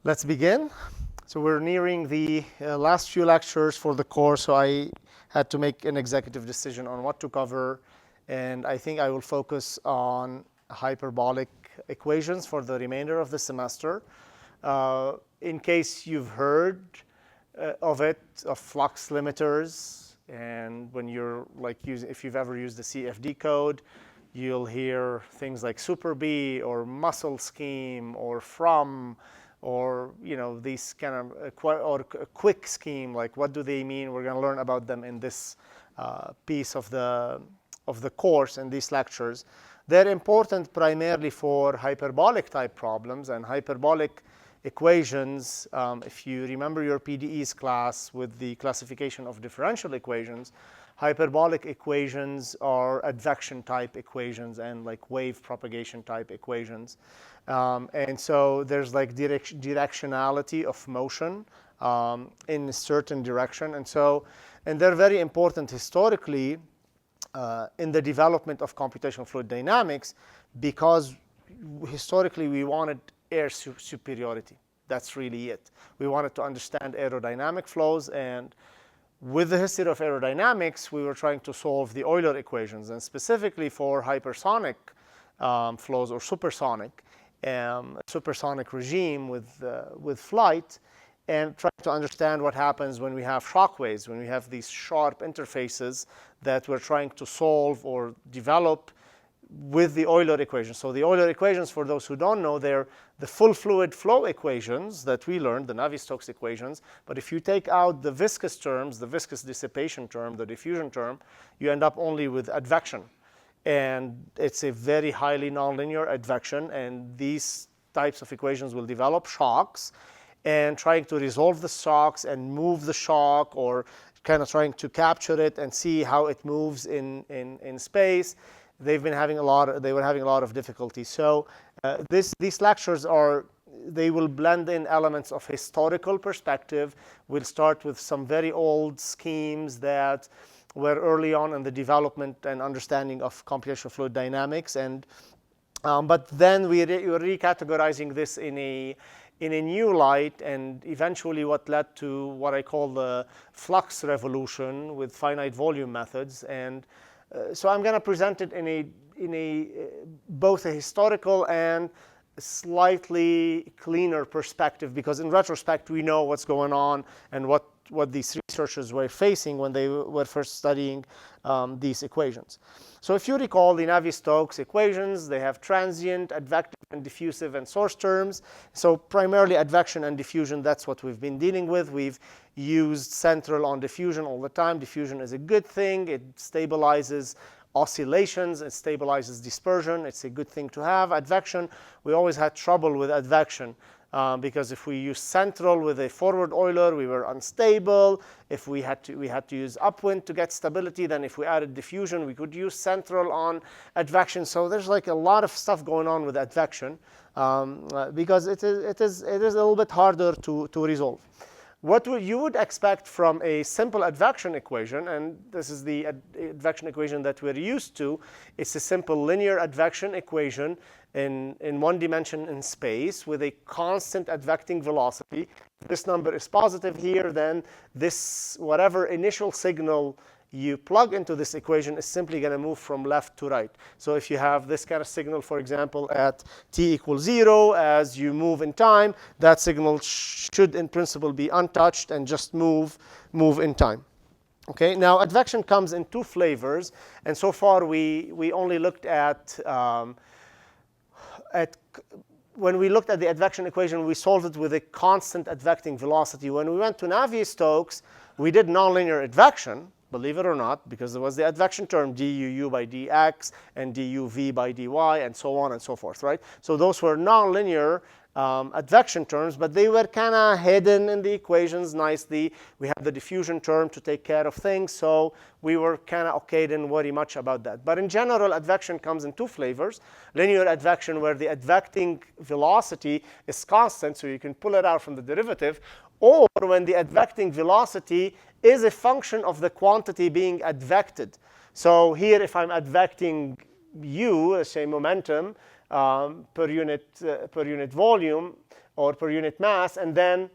Let's begin. So we're nearing the last few lectures for the course, so I had to make an executive decision on what to cover, and I think I will focus on hyperbolic equations for the remainder of the semester. In case you've heard of flux limiters, and when you're if you've ever used the CFD code, you'll hear things like super B or muscle scheme or from, or these kind of or a quick scheme. Like, what do they mean? We're going to learn about them in this piece of the course in these lectures. They're important primarily for hyperbolic type problems and hyperbolic equations. If you remember your PDEs class with the classification of differential equations, hyperbolic equations are advection type equations and like wave propagation type equations. And so there's like directionality of motion in a certain direction. And they're very important historically in the development of computational fluid dynamics, because historically we wanted air superiority. That's really it. We wanted to understand aerodynamic flows, and with the history of aerodynamics, we were trying to solve the Euler equations, and specifically for hypersonic flows or supersonic regime with flight, and trying to understand what happens when we have shock waves, when we have these sharp interfaces that we're trying to solve or develop with the Euler equations. So the Euler equations, for those who don't know, they're the full fluid flow equations that we learned, the Navier-Stokes equations. But if you take out the viscous terms, the viscous dissipation term, the diffusion term, you end up only with advection. And it's a very highly nonlinear advection. And these types of equations will develop shocks, and trying to resolve the shocks and move the shock, or kind of trying to capture it and see how it moves in space. They were having a lot of difficulty. So these lectures they will blend in elements of historical perspective. We'll start with some very old schemes that were early on in the development and understanding of computational fluid dynamics, but then we're recategorizing this in a new light, and eventually what led to what I call the flux revolution with finite volume methods. And so I'm going to present it in both a historical and slightly cleaner perspective, because in retrospect we know what's going on and what these researchers were facing when they were first studying these equations. So if you recall the Navier-Stokes equations, they have transient, advective, and diffusive and source terms. So primarily advection and diffusion, that's what we've been dealing with. We've used central on diffusion all the time. Diffusion is a good thing. It stabilizes oscillations, it stabilizes dispersion. It's a good thing to have. Advection, we always had trouble with advection. Because if we use central with a forward Euler, we were unstable. If we had to use upwind to get stability. Then if we added diffusion, we could use central on advection. So there's like a lot of stuff going on with advection, because it is a little bit harder to resolve. What you would expect from a simple advection equation, and this is the advection equation that we're used to, it's a simple linear advection equation in one dimension in space with a constant advecting velocity. If this number is positive here, then this whatever initial signal you plug into this equation is simply going to move from left to right. So if you have this kind of signal, for example, at t equals 0, as you move in time, that signal should in principle be untouched and just move in time. Okay, now advection comes in two flavors, and so far we only looked at when we looked at the advection equation, we solved it with a constant advecting velocity. When we went to Navier-Stokes, we did nonlinear advection, believe it or not, because there was the advection term duu by dx and duv by dy, and so on and so forth, right? So those were nonlinear advection terms, but they were kind of hidden in the equations nicely. We have the diffusion term to take care of things, so we were kind of okay, didn't worry much about that. But in general, advection comes in two flavors. Linear advection, where the advecting velocity is constant, so you can pull it out from the derivative, or when the advecting velocity is a function of the quantity being advected. So here, if I'm advecting u, say momentum, per unit volume, or per unit mass, and then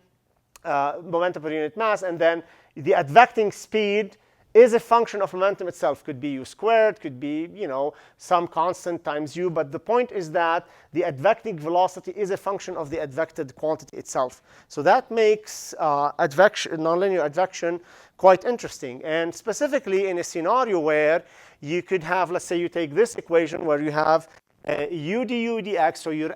momentum per unit mass, and then the advecting speed is a function of momentum itself. Could be u squared, could be, some constant times u, but the point is that the advecting velocity is a function of the advected quantity itself. So that makes nonlinear advection quite interesting. And specifically in a scenario where you could have, let's say you take this equation where you have u du dx, so you're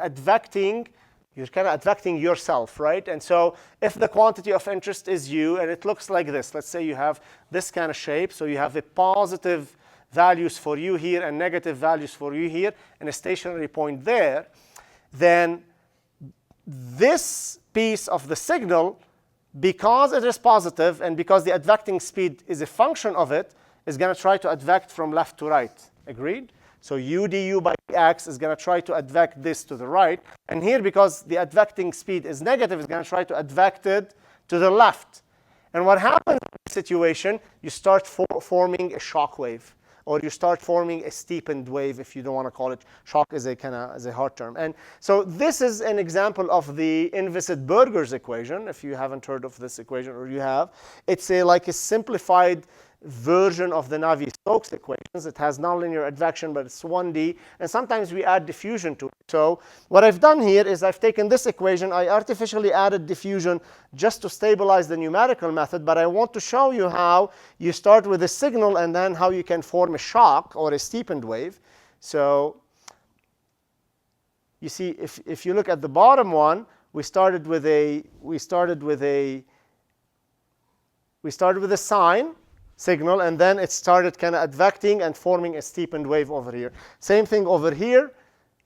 kind of advecting yourself, right? And so if the quantity of interest is u, and it looks like this, let's say you have this kind of shape, so you have a positive values for u here and negative values for u here, and a stationary point there, then this piece of the signal, because it is positive and because the advecting speed is a function of it, is going to try to advect from left to right. Agreed? So u du by dx is going to try to advect this to the right. And here, because the advecting speed is negative, it's going to try to advect it to the left. And what happens in this situation, you start forming a shock wave, or you start forming a steepened wave, if you don't want to call it shock, as a hard term. And so this is an example of the Invisit-Burgers equation. If you haven't heard of this equation, or you have, it's like a simplified version of the Navier-Stokes equations. It has nonlinear advection, but it's 1D, and sometimes we add diffusion to it. So what I've done here is I've taken this equation, I artificially added diffusion just to stabilize the numerical method, but I want to show you how you start with a signal and then how you can form a shock or a steepened wave. So you see, if you look at the bottom one, we started with a sine signal, and then it started kind of advecting and forming a steepened wave over here. Same thing over here.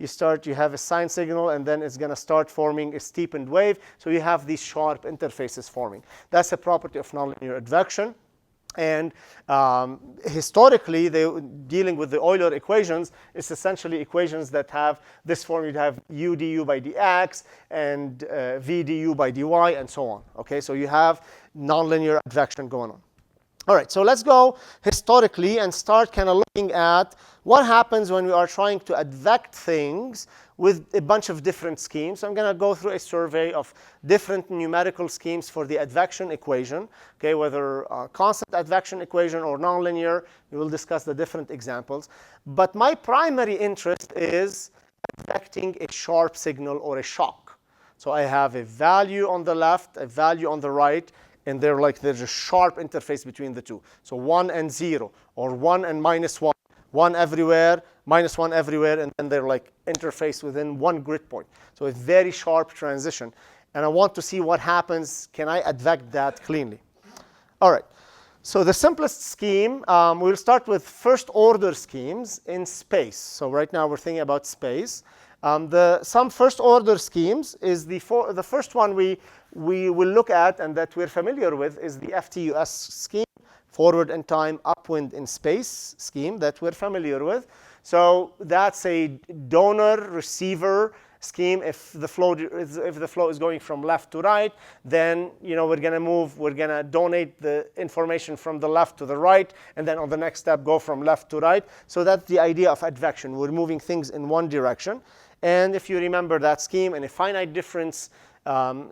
You have a sine signal, and then it's going to start forming a steepened wave. So you have these sharp interfaces forming. That's a property of nonlinear advection. And historically, dealing with the Euler equations, it's essentially equations that have this form. You'd have u du by dx and v du by dy, and so on. Okay, so you have nonlinear advection going on. All right, so let's go historically and start kind of looking at what happens when we are trying to advect things with a bunch of different schemes. So I'm going to go through a survey of different numerical schemes for the advection equation, okay, whether constant advection equation or nonlinear. We will discuss the different examples. But my primary interest is advecting a sharp signal or a shock. So I have a value on the left, a value on the right, and there's a sharp interface between the two. So 1 and 0, or 1 and minus 1, 1 everywhere, minus 1 everywhere, and then they're like interfaced within one grid point. So a very sharp transition. And I want to see what happens. Can I advect that cleanly? All right. So the simplest scheme, we'll start with first order schemes in space. So right now we're thinking about space. Some first order schemes is the first one we will look at and that we're familiar with is the FTUS scheme, forward in time, upwind in space scheme that we're familiar with. So that's a donor-receiver scheme. If the flow is going from left to right, then we're going to donate the information from the left to the right, and then on the next step go from left to right. So that's the idea of advection. We're moving things in one direction. And if you remember that scheme, in a finite difference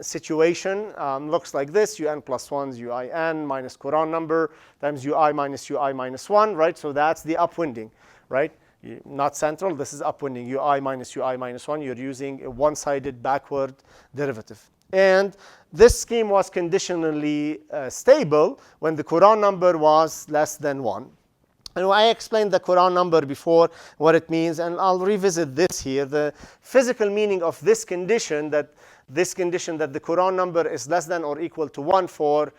situation looks like this: un plus 1 is uin minus Courant number times ui minus 1, right? So that's the upwinding, right? Not central. This is upwinding, ui minus 1. You're using a one-sided backward derivative. And this scheme was conditionally stable when the Courant number was less than 1. And I explained the Courant number before, what it means, and I'll revisit this here. The physical meaning of this condition, that the Courant number is less than or equal to 1 for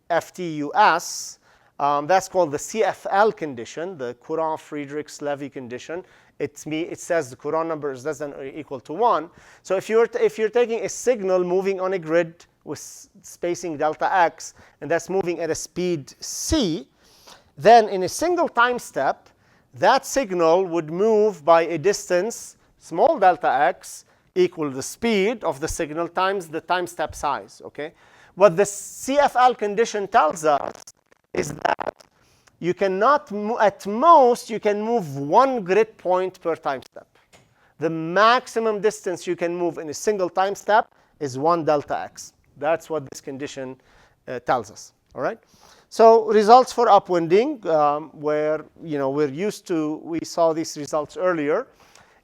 FTUS, that's called the CFL condition, the Courant-Friedrichs-Levy condition. It says the Courant number is less than or equal to 1. So if you're taking a signal moving on a grid with spacing delta x, and that's moving at a speed c, then in a single time step, that signal would move by a distance, small delta x, equal the speed of the signal times the time step size, okay? What the CFL condition tells us is that you cannot, at most, you can move one grid point per time step. The maximum distance you can move in a single time step is 1 delta x. That's what this condition tells us. All right. So results for upwinding, where we're used to, we saw these results earlier,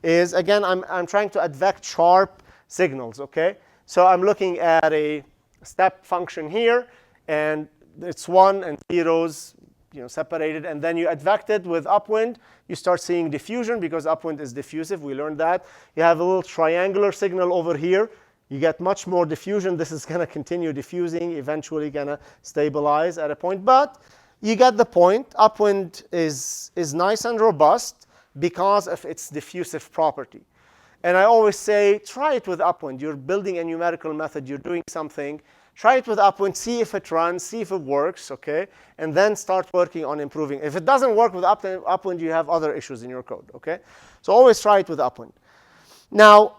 is again I'm trying to advect sharp signals. Okay. So I'm looking at a step function here, and it's 1 and zeros, separated, and then you advect it with upwind. You start seeing diffusion because upwind is diffusive. We learned that. You have a little triangular signal over here. You get much more diffusion. This is going to continue diffusing, eventually going to stabilize at a point. But you get the point. Upwind is nice and robust because of its diffusive property. And I always say, try it with upwind. You're building a numerical method. You're doing something. Try it with upwind. See if it runs. See if it works. Okay? And then start working on improving. If it doesn't work with upwind, you have other issues in your code. Okay? So always try it with upwind. Now,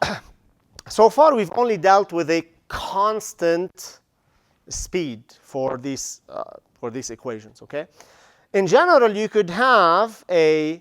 so far, we've only dealt with a constant speed for these equations. Okay? In general, you could have a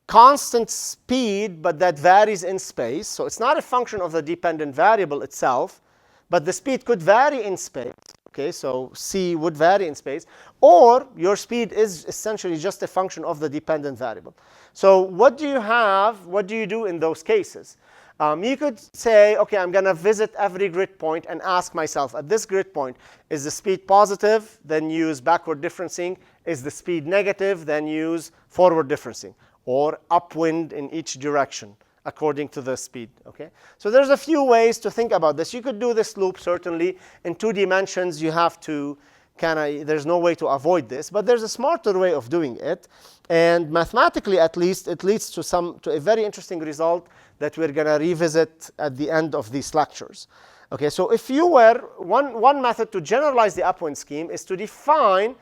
constant speed, but that varies in space. So it's not a function of the dependent variable itself, but the speed could vary in space. Okay? So c would vary in space. Or your speed is essentially just a function of the dependent variable. So what do you have? What do you do in those cases? You could say, OK, I'm going to visit every grid point and ask myself, at this grid point, is the speed positive? Then use backward differencing. Is the speed negative? Then use forward differencing, or upwind in each direction according to the speed. Okay? So there's a few ways to think about this. You could do this loop, certainly. In 2 dimensions, you have to there's no way to avoid this. But there's a smarter way of doing it. And mathematically, at least, it leads to a very interesting result that we're going to revisit at the end of these lectures. Okay, so if you were, one method to generalize the upwind scheme is to define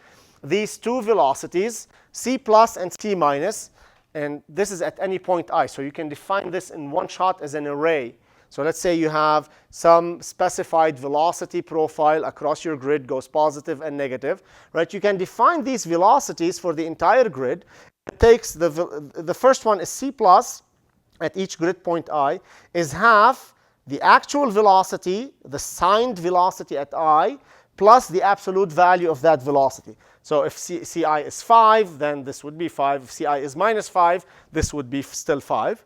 these 2 velocities, c plus and c minus. And this is at any point I. So you can define this in one shot as an array. So let's say you have some specified velocity profile across your grid, goes positive and negative. Right? You can define these velocities for the entire grid. It takes the first one is c plus at each grid point I, is half the actual velocity, the signed velocity at I, plus the absolute value of that velocity. So if ci is 5, then this would be 5. If ci is minus 5, this would be still 5.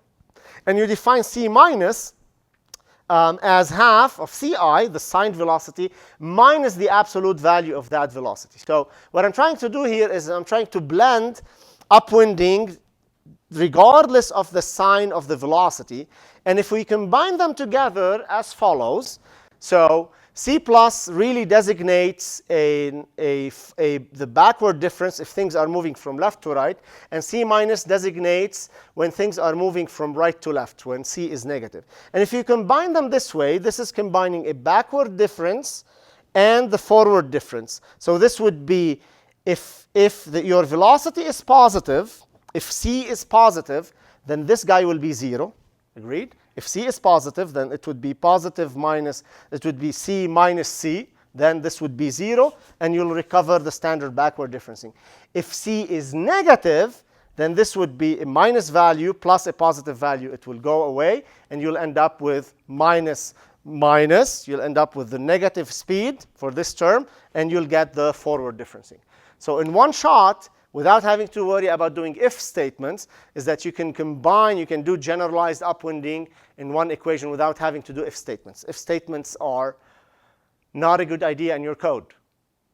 And you define c minus as half of ci, the signed velocity, minus the absolute value of that velocity. So what I'm trying to do here is I'm trying to blend upwinding regardless of the sign of the velocity. And if we combine them together as follows, so c plus really designates the backward difference if things are moving from left to right, and c minus designates when things are moving from right to left, when c is negative. And if you combine them this way, this is combining a backward difference and the forward difference. So this would be if your velocity is positive, if c is positive, then this guy will be 0. Agreed? If c is positive, then it would be positive minus, it would be c minus c. Then this would be 0, and you'll recover the standard backward differencing. If c is negative, then this would be a minus value plus a positive value. It will go away, and you'll end up with minus. You'll end up with the negative speed for this term, and you'll get the forward differencing. So in one shot, without having to worry about doing if statements, is that you can combine, you can do generalized upwinding in one equation without having to do if statements. If statements are not a good idea in your code.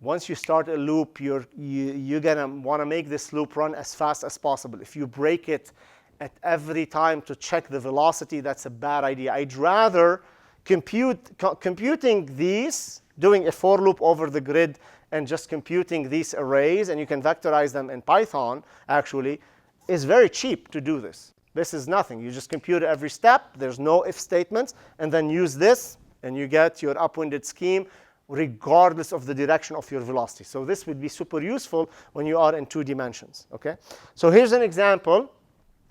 Once you start a loop, you're going to want to make this loop run as fast as possible. If you break it at every time to check the velocity, that's a bad idea. I'd rather computing these, doing a for loop over the grid, and just computing these arrays, and you can vectorize them in Python, actually, is very cheap to do this. This is nothing. You just compute every step. There's no if statements. And then use this, and you get your upwinded scheme regardless of the direction of your velocity. So this would be super useful when you are in 2 dimensions. Okay? So here's an example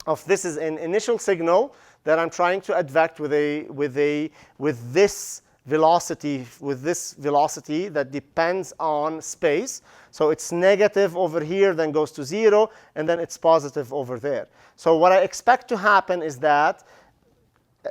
of this is an initial signal that I'm trying to advect with this velocity that depends on space. So it's negative over here, then goes to 0, and then it's positive over there. So what I expect to happen is that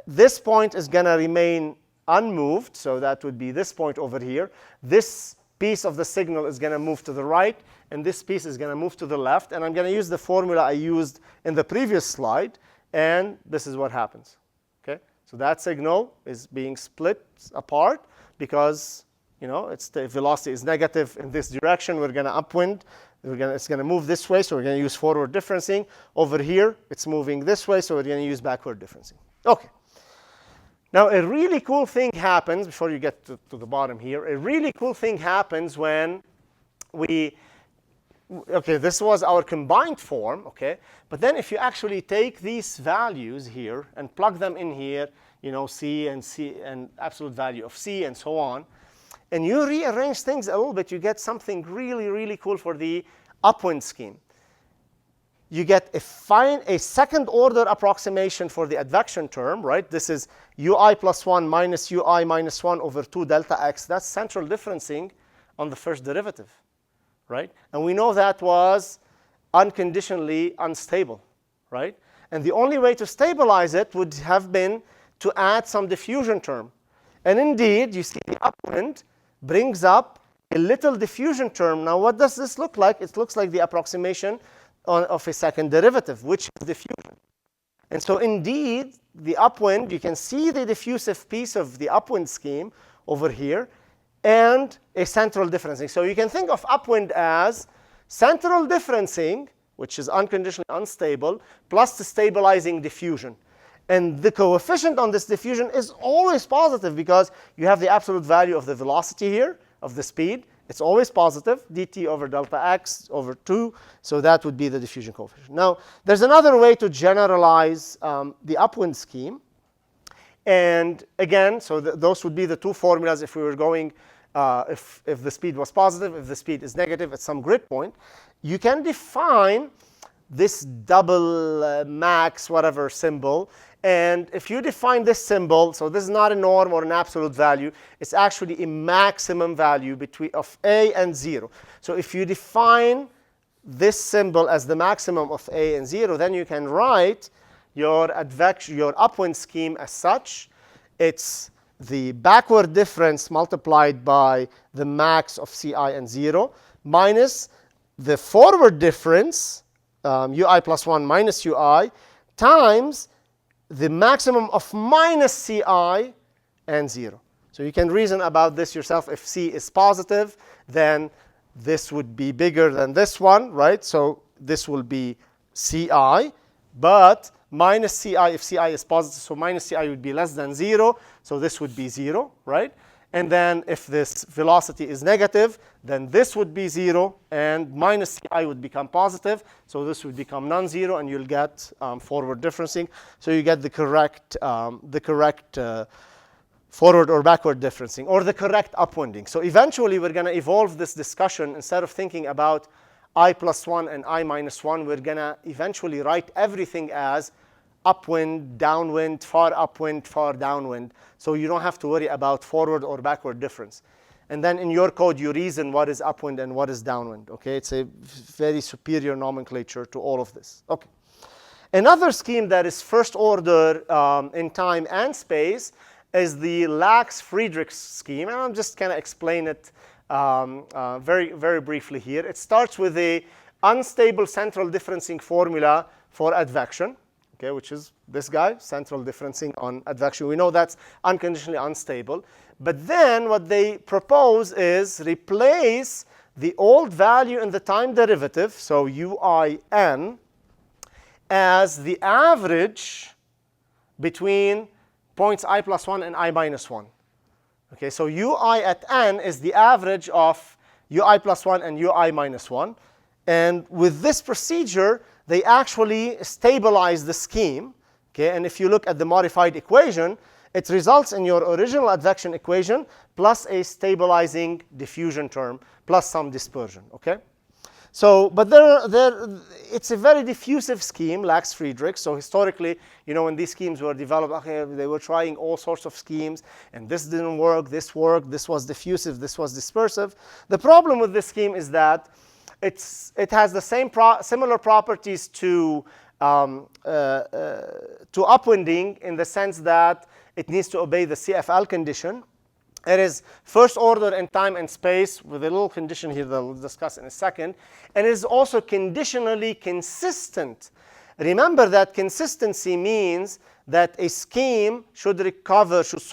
this point is going to remain unmoved, so that would be this point over here. This piece of the signal is going to move to the right, and this piece is going to move to the left. And I'm going to use the formula I used in the previous slide, and this is what happens. Okay? So that signal is being split apart because the velocity is negative in this direction. We're going to upwind. It's going to move this way, so we're going to use forward differencing. Over here, it's moving this way, so we're going to use backward differencing. Okay. Now, a really cool thing happens, before you get to the bottom here, a really cool thing happens when this was our combined form, okay? But then if you actually take these values here and plug them in here, C and absolute value of C and so on, and you rearrange things a little bit, you get something really, really cool for the upwind scheme. You get a second order approximation for the advection term, right? This is ui plus 1 minus ui minus 1 over 2 delta x. That's central differencing on the first derivative, right? And we know that was unconditionally unstable, right? And the only way to stabilize it would have been to add some diffusion term. And indeed, you see the upwind brings up a little diffusion term. Now, what does this look like? It looks like the approximation of a second derivative, which is diffusion. And so indeed, the upwind, you can see the diffusive piece of the upwind scheme over here, and a central differencing. So you can think of upwind as central differencing, which is unconditionally unstable, plus the stabilizing diffusion. And the coefficient on this diffusion is always positive because you have the absolute value of the velocity here, of the speed. It's always positive, dt over delta x over 2. So that would be the diffusion coefficient. Now, there's another way to generalize the upwind scheme. And again, so those would be the two formulas if we were going, if the speed was positive, if the speed is negative at some grid point. You can define this double max whatever symbol. And if you define this symbol, so this is not a norm or an absolute value. It's actually a maximum value of a and 0. So if you define this symbol as the maximum of a and 0, then you can write your upwind scheme as such. It's the backward difference multiplied by the max of ci and 0 minus the forward difference, ui plus 1 minus ui, times the maximum of minus ci and 0. So you can reason about this yourself. If c is positive, then this would be bigger than this one, right? So this will be ci, but minus ci, if ci is positive, so minus ci would be less than 0. So this would be 0, right? And then if this velocity is negative, then this would be 0, and minus ci would become positive. So this would become non-zero, and you'll get forward differencing. So you get the correct forward or backward differencing, or the correct upwinding. So eventually, we're going to evolve this discussion. Instead of thinking about I plus 1 and I minus 1, we're going to eventually write everything as upwind, downwind, far upwind, far downwind. So you don't have to worry about forward or backward difference. And then in your code, you reason what is upwind and what is downwind. Okay, it's a very superior nomenclature to all of this. Okay. Another scheme that is first order in time and space is the Lax-Friedrich scheme. And I'm just going to explain it very, very briefly here. It starts with a unstable central differencing formula for advection. Okay, which is this guy, central differencing on advection. We know that's unconditionally unstable. But then what they propose is replace the old value in the time derivative, so uin, as the average between points I plus 1 and I minus 1. Okay, so ui at n is the average of ui plus 1 and ui minus 1. And with this procedure, they actually stabilize the scheme. Okay, and if you look at the modified equation, it results in your original advection equation plus a stabilizing diffusion term plus some dispersion. Okay, so but it's a very diffusive scheme, Lax-Friedrich. So historically, when these schemes were developed, okay, they were trying all sorts of schemes, and this didn't work, this worked, this was diffusive, this was dispersive. The problem with this scheme is that it has the similar properties to upwinding in the sense that it needs to obey the CFL condition. It is first order in time and space with a little condition here that we'll discuss in a second. And it is also conditionally consistent. Remember that consistency means that a scheme should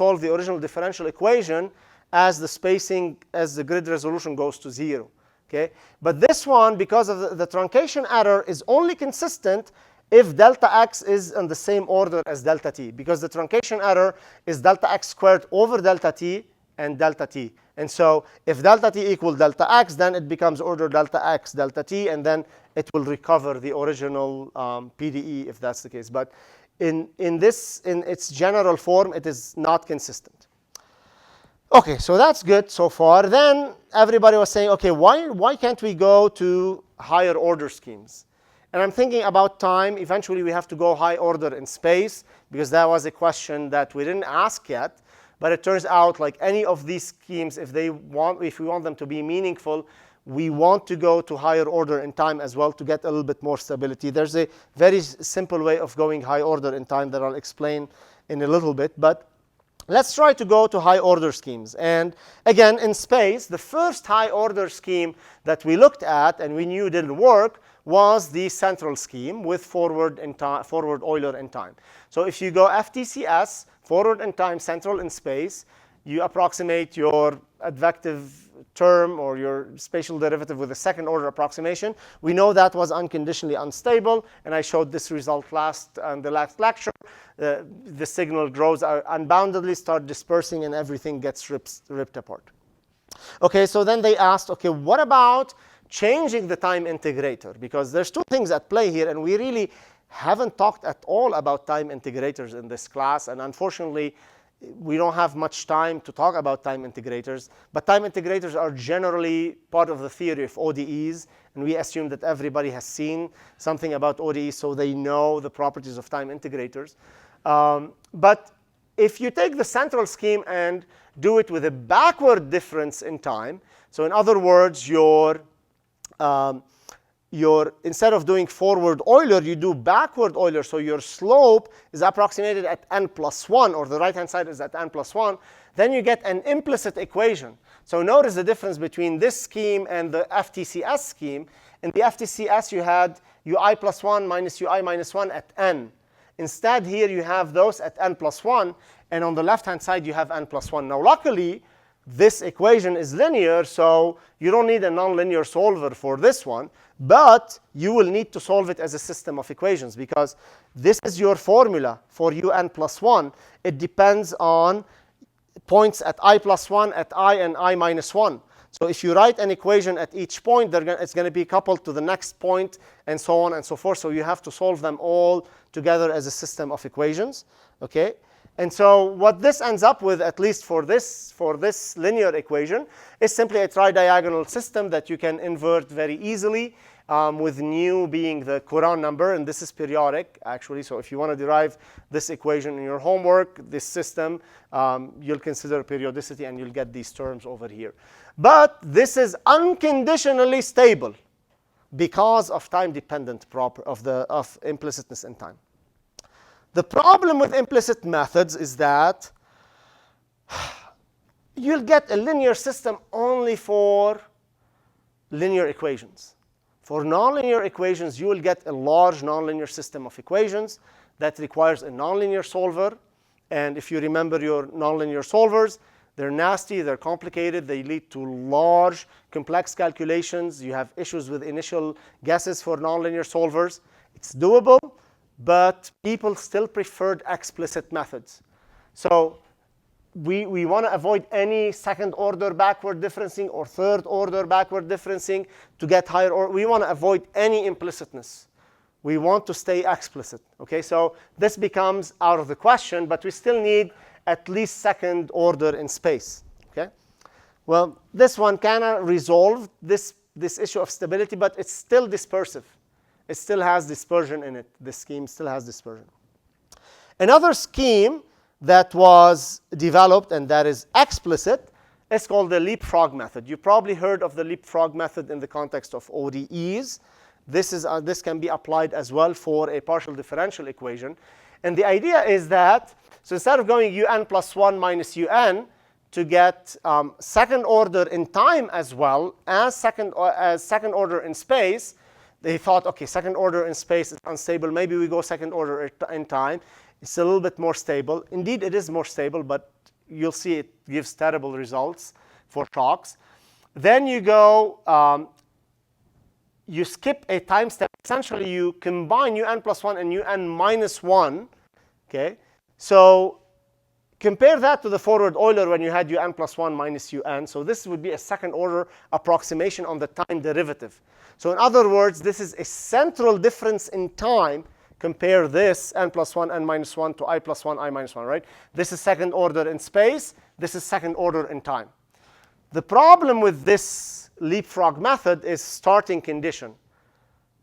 solve the original differential equation as the grid resolution goes to 0. Okay? But this one, because of the truncation error, is only consistent if delta x is in the same order as delta t, because the truncation error is delta x squared over delta t and delta t. And so if delta t equals delta x, then it becomes order delta x, delta t, and then it will recover the original PDE if that's the case. But in its general form, it is not consistent. Okay, so that's good so far. Then everybody was saying, okay, why can't we go to higher order schemes? And I'm thinking about time. Eventually, we have to go high order in space, because that was a question that we didn't ask yet. But it turns out, like any of these schemes, if we want them to be meaningful, we want to go to higher order in time as well to get a little bit more stability. There's a very simple way of going high order in time that I'll explain in a little bit. But let's try to go to high order schemes. And again, in space, the first high order scheme that we looked at and we knew didn't work was the central scheme with forward Euler in time. So if you go FTCS, forward in time, central in space, you approximate your advective term or your spatial derivative with a second order approximation. We know that was unconditionally unstable, and I showed this result in the last lecture. The signal grows unboundedly, start dispersing, and everything gets ripped apart. Okay, so then they asked, okay, what about changing the time integrator? Because there's two things at play here, and we really haven't talked at all about time integrators in this class, and unfortunately, we don't have much time to talk about time integrators. But time integrators are generally part of the theory of ODEs, and we assume that everybody has seen something about ODEs, so they know the properties of time integrators. But if you take the central scheme and do it with a backward difference in time, so in other words, instead of doing forward Euler, you do backward Euler. So your slope is approximated at n+1, or the right-hand side is at n+1. Then you get an implicit equation. So notice the difference between this scheme and the FTCS scheme. In the FTCS, you had ui plus 1 minus ui minus 1 at n. Instead, here you have those at n+1. And on the left-hand side, you have n+1. Now, luckily, this equation is linear, so you don't need a nonlinear solver for this one. But you will need to solve it as a system of equations, because this is your formula for un+1. It depends on points at i+1, at I, and I minus 1. So if you write an equation at each point, it's going to be coupled to the next point, and so on and so forth. So you have to solve them all together as a system of equations. Okay? And so what this ends up with, at least for this linear equation, is simply a tridiagonal system that you can invert very easily, with nu being the Courant number. And this is periodic, actually. So if you want to derive this equation in your homework, this system, you'll consider periodicity, and you'll get these terms over here. But this is unconditionally stable because of time-dependent of implicitness in time. The problem with implicit methods is that you'll get a linear system only for linear equations. For nonlinear equations, you will get a large nonlinear system of equations that requires a nonlinear solver. And if you remember your nonlinear solvers, they're nasty, they're complicated, they lead to large, complex calculations. You have issues with initial guesses for nonlinear solvers. It's doable, but people still preferred explicit methods. So we want to avoid any second-order backward differencing or third-order backward differencing to get higher order. We want to avoid any implicitness. We want to stay explicit. Okay, so this becomes out of the question, but we still need at least second order in space. Okay, well, this one kind of resolved this issue of stability, but it's still dispersive. It still has dispersion in it. This scheme still has dispersion. Another scheme that was developed and that is explicit is called the leapfrog method. You probably heard of the leapfrog method in the context of ODEs. This can be applied as well for a partial differential equation. And the idea is that, so instead of going un plus 1 minus un, to get second order in time as well as second order in space, they thought, okay, second order in space is unstable. Maybe we go second order in time. It's a little bit more stable. Indeed, it is more stable, but you'll see it gives terrible results for shocks. Then you go, you skip a time step. Essentially, you combine un plus 1 and un minus 1. Okay, so compare that to the forward Euler when you had un plus 1 minus un. So this would be a second order approximation on the time derivative. So in other words, this is a central difference in time. Compare this n plus 1, n minus 1 to I plus 1, I minus 1, right? This is second order in space. This is second order in time. The problem with this leapfrog method is starting condition.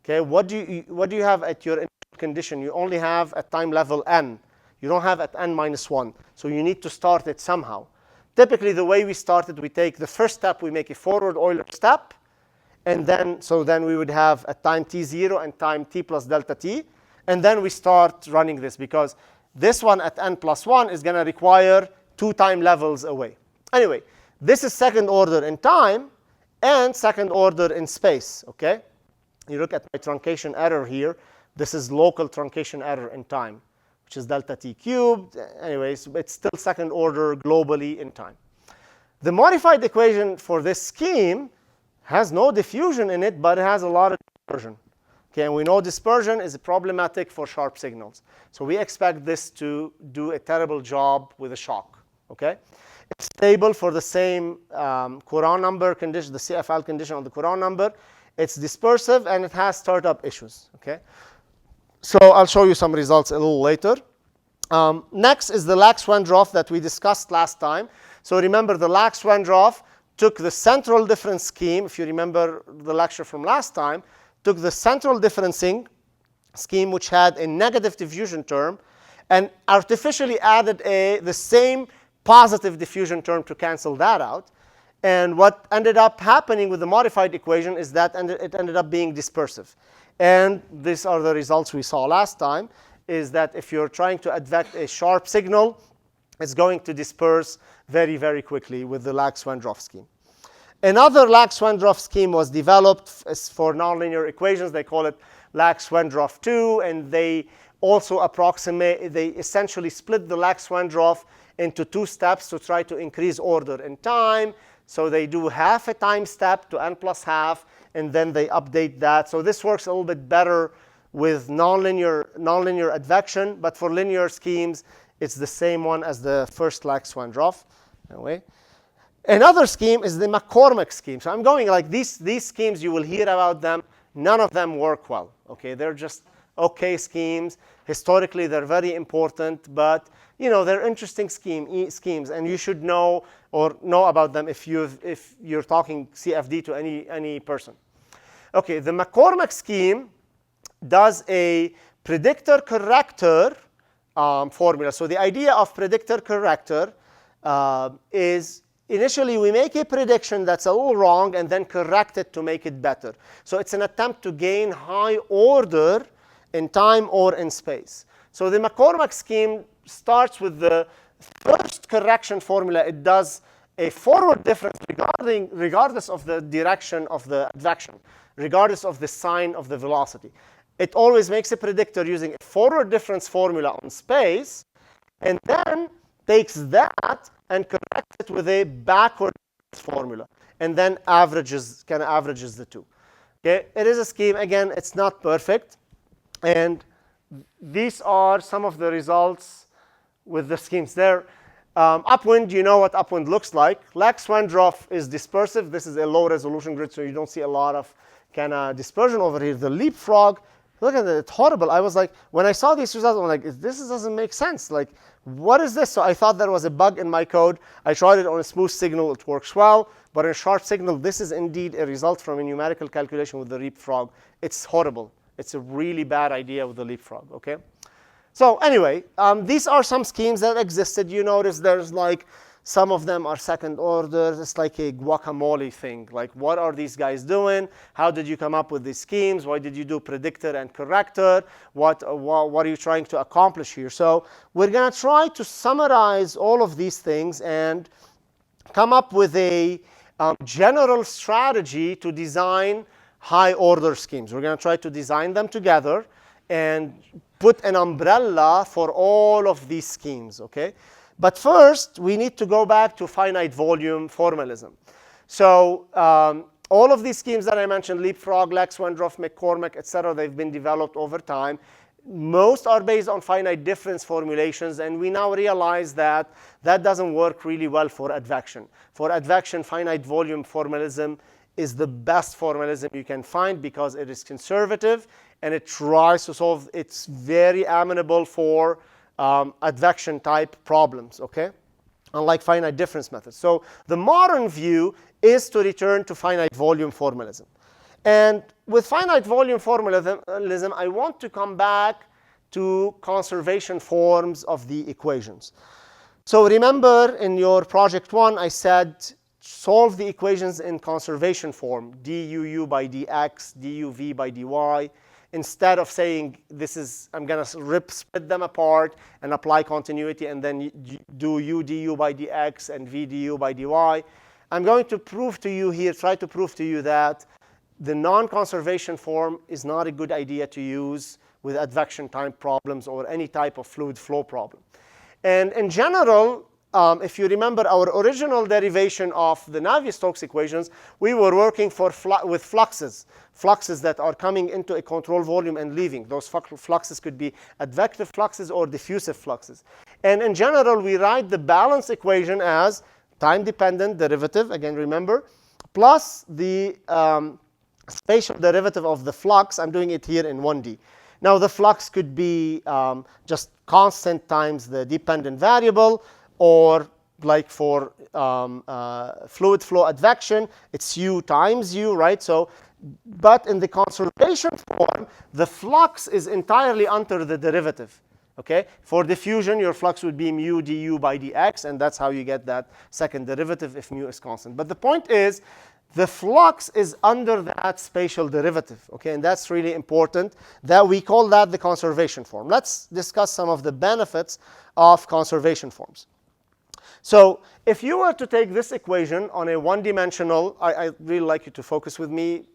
Okay, what do you have at your initial condition? You only have at time level n. You don't have at n minus 1. So you need to start it somehow. Typically, the way we started, we take the first step, we make a forward Euler step. And then, so then we would have at time t0 and time t plus delta t. And then we start running this, because this one at n plus 1 is going to require 2 time levels away. Anyway, this is second order in time and second order in space. Okay, you look at my truncation error here. This is local truncation error in time, which is delta t cubed. Anyways, it's still second order globally in time. The modified equation for this scheme has no diffusion in it, but it has a lot of dispersion. Okay, and we know dispersion is problematic for sharp signals. So we expect this to do a terrible job with a shock. Okay, it's stable for the same Courant number condition, the CFL condition on the Courant number. It's dispersive, and it has startup issues. Okay, so I'll show you some results a little later. Next is the Lax-Wendroff that we discussed last time. So remember, the Lax-Wendroff took the central difference scheme. If you remember the lecture from last time, took the central differencing scheme, which had a negative diffusion term, and artificially added the same positive diffusion term to cancel that out. And what ended up happening with the modified equation is that it ended up being dispersive. And these are the results we saw last time, is that if you're trying to advect a sharp signal, it's going to disperse very, very quickly with the Lax-Wendroff scheme. Another Lax-Wendroff scheme was developed for nonlinear equations. They call it Lax-Wendroff 2, and they also they essentially split the Lax-Wendroff into 2 steps to try to increase order in time. So they do half a time step to n plus half, and then they update that. So this works a little bit better with nonlinear advection, but for linear schemes, it's the same one as the first Lax-Wendroff. Anyway. Another scheme is the McCormack scheme. So I'm going like these schemes, you will hear about them. None of them work well. Okay, they're just okay schemes. Historically, they're very important, but they're interesting schemes, and you should know about them if you're talking CFD to any person. Okay, the McCormack scheme does a predictor-corrector formula. So the idea of predictor-corrector is initially we make a prediction that's a little wrong and then correct it to make it better. So it's an attempt to gain high order in time or in space. So the McCormack scheme starts with the first correction formula. It does a forward difference regardless of the direction of the advection, regardless of the sign of the velocity. It always makes a predictor using a forward difference formula on space, and then takes that and corrects it with a backward formula, and then averages the two. Okay, it is a scheme. Again, it's not perfect, and these are some of the results with the schemes there. Upwind, you know what Upwind looks like. Lax-Wendroff is dispersive. This is a low resolution grid, so you don't see a lot of kind of dispersion over here. The leapfrog, look at it, it's horrible. I was like, when I saw these results, I'm like, this doesn't make sense. Like, what is this? So I thought there was a bug in my code. I tried it on a smooth signal. It works well. But in a sharp signal, this is indeed a result from a numerical calculation with the leapfrog. It's horrible. It's a really bad idea with the leapfrog. Okay. So anyway, these are some schemes that existed. You notice there's like Some of them are second order. It's like a guacamole thing. Like, what are these guys doing? How did you come up with these schemes? Why did you do predictor and corrector? What are you trying to accomplish here? So we're going to try to summarize all of these things and come up with a general strategy to design high-order schemes. We're going to try to design them together and put an umbrella for all of these schemes, okay? But first, we need to go back to finite volume formalism. So all of these schemes that I mentioned, Leapfrog, Lex, Wendroff, McCormack, et cetera, they've been developed over time. Most are based on finite difference formulations, and we now realize that that doesn't work really well for advection. For advection, finite volume formalism is the best formalism you can find because it is conservative and it tries to solve, it's very amenable for advection type problems, okay? Unlike finite difference methods. So the modern view is to return to finite volume formalism. And with finite volume formalism, I want to come back to conservation forms of the equations. So remember in your project 1, I said solve the equations in conservation form, duu by dx, duv by dy, instead of saying this is, I'm going to split them apart and apply continuity and then do u du by dx and v du by dy. I'm going to prove to you here, try to prove to you that the non-conservation form is not a good idea to use with advection time problems or any type of fluid flow problem. And in general, if you remember our original derivation of the Navier-Stokes equations, we were working with fluxes that are coming into a control volume and leaving. Those fluxes could be advective fluxes or diffusive fluxes. And in general, we write the balance equation as time-dependent derivative, again, remember, plus the spatial derivative of the flux. I'm doing it here in 1D. Now, the flux could be just constant times the dependent variable, or like for fluid flow advection, it's u times u, right? So, but in the conservation form, the flux is entirely under the derivative, okay? For diffusion, your flux would be mu du by dx, and that's how you get that second derivative if mu is constant. But the point is, the flux is under that spatial derivative, okay? And that's really important, that we call that the conservation form. Let's discuss some of the benefits of conservation forms. So if you were to take this equation on a one-dimensional, I really like you to focus with me.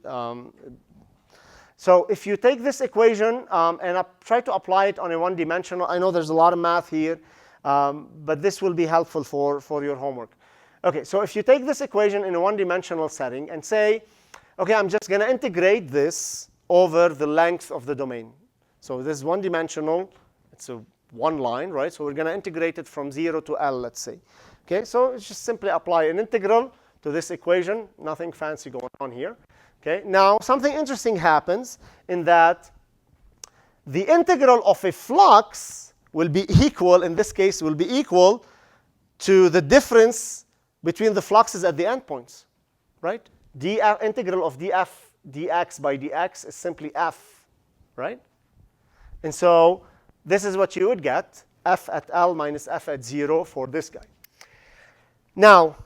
So if you take this equation and try to apply it on a one-dimensional, I know there's a lot of math here, but this will be helpful for your homework. Okay, so if you take this equation in a one-dimensional setting and say, okay, I'm just going to integrate this over the length of the domain. So this is one-dimensional. It's a one line, right? So we're going to integrate it from 0 to L, let's say. Okay, so it's just simply apply an integral to this equation. Nothing fancy going on here. Okay, now something interesting happens in that the integral of a flux will be equal, in this case, will be equal to the difference between the fluxes at the endpoints, right? Integral of dx by dx is simply f, right? And so this is what you would get, f at L minus f at 0 for this guy. Now,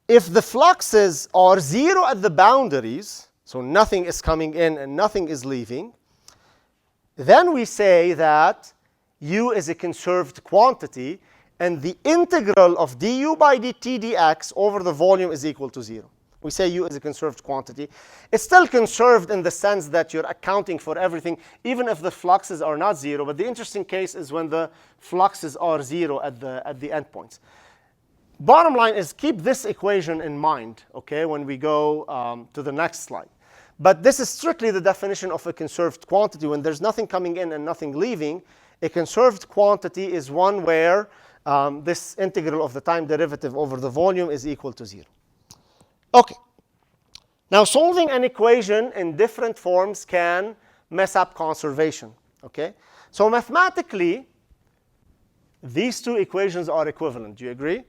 if the fluxes are 0 at the boundaries, so nothing is coming in and nothing is leaving, then we say that u is a conserved quantity, and the integral of du by dt dx over the volume is equal to 0. We say u is a conserved quantity. It's still conserved in the sense that you're accounting for everything, even if the fluxes are not 0. But the interesting case is when the fluxes are 0 at the endpoints. Bottom line is keep this equation in mind, okay, when we go to the next slide. But this is strictly the definition of a conserved quantity. When there's nothing coming in and nothing leaving, a conserved quantity is one where this integral of the time derivative over the volume is equal to 0. Okay. Now, solving an equation in different forms can mess up conservation, okay? So mathematically, these two equations are equivalent. Do you agree?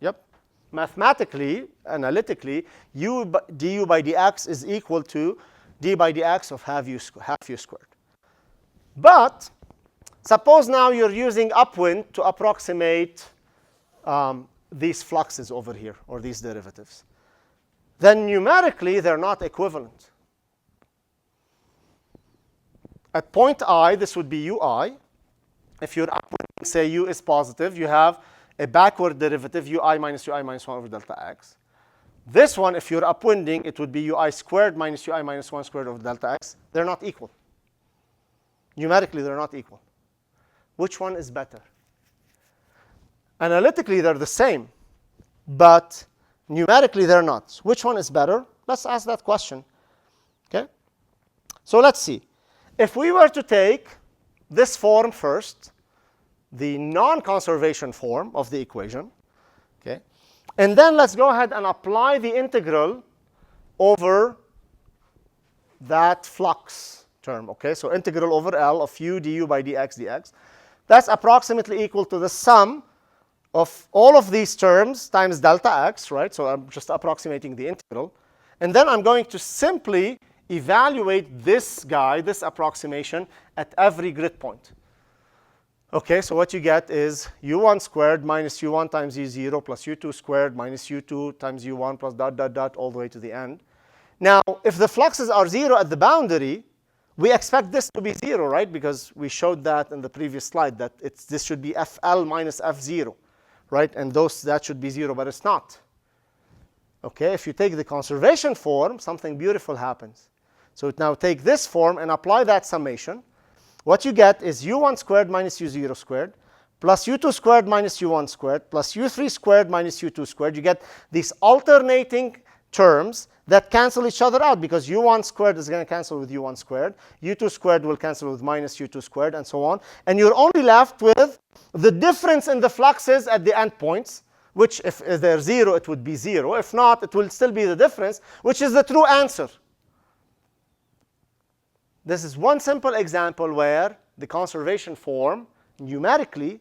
Yep. Mathematically, analytically, du by dx is equal to d by dx of half u squared. But Suppose now you're using Upwind to approximate these fluxes over here, or these derivatives. Then numerically, they're not equivalent. At point I, this would be ui. If you're upwinding, say u is positive, you have a backward derivative, ui minus 1 over delta x. This one, if you're upwinding, it would be ui squared minus ui minus 1 squared over delta x. They're not equal. Numerically, they're not equal. Which one is better? Analytically, they're the same, but numerically, they're not. Which one is better? Let's ask that question. Okay? So let's see. If we were to take this form first, the non-conservation form of the equation, okay, and then let's go ahead and apply the integral over that flux term. Okay, so integral over L of u du by dx. That's approximately equal to the sum of all of these terms times delta x, right? So I'm just approximating the integral. And then I'm going to simply evaluate this guy, this approximation, at every grid point. Okay, so what you get is u1 squared minus u1 times u0 plus u2 squared minus u2 times u1 plus dot, dot, dot, all the way to the end. Now, if the fluxes are 0 at the boundary, we expect this to be 0, right? Because we showed that in the previous slide, that this should be FL minus F0, right? And that should be 0, but it's not. Okay, if you take the conservation form, something beautiful happens. So now take this form and apply that summation. What you get is u1 squared minus u0 squared plus u2 squared minus u1 squared plus u3 squared minus u2 squared. You get these alternating terms that cancel each other out, because u1 squared is going to cancel with u1 squared. u2 squared will cancel with minus u2 squared, and so on. And you're only left with the difference in the fluxes at the endpoints, which if they're 0, it would be 0. If not, it will still be the difference, which is the true answer. This is one simple example where the conservation form, numerically,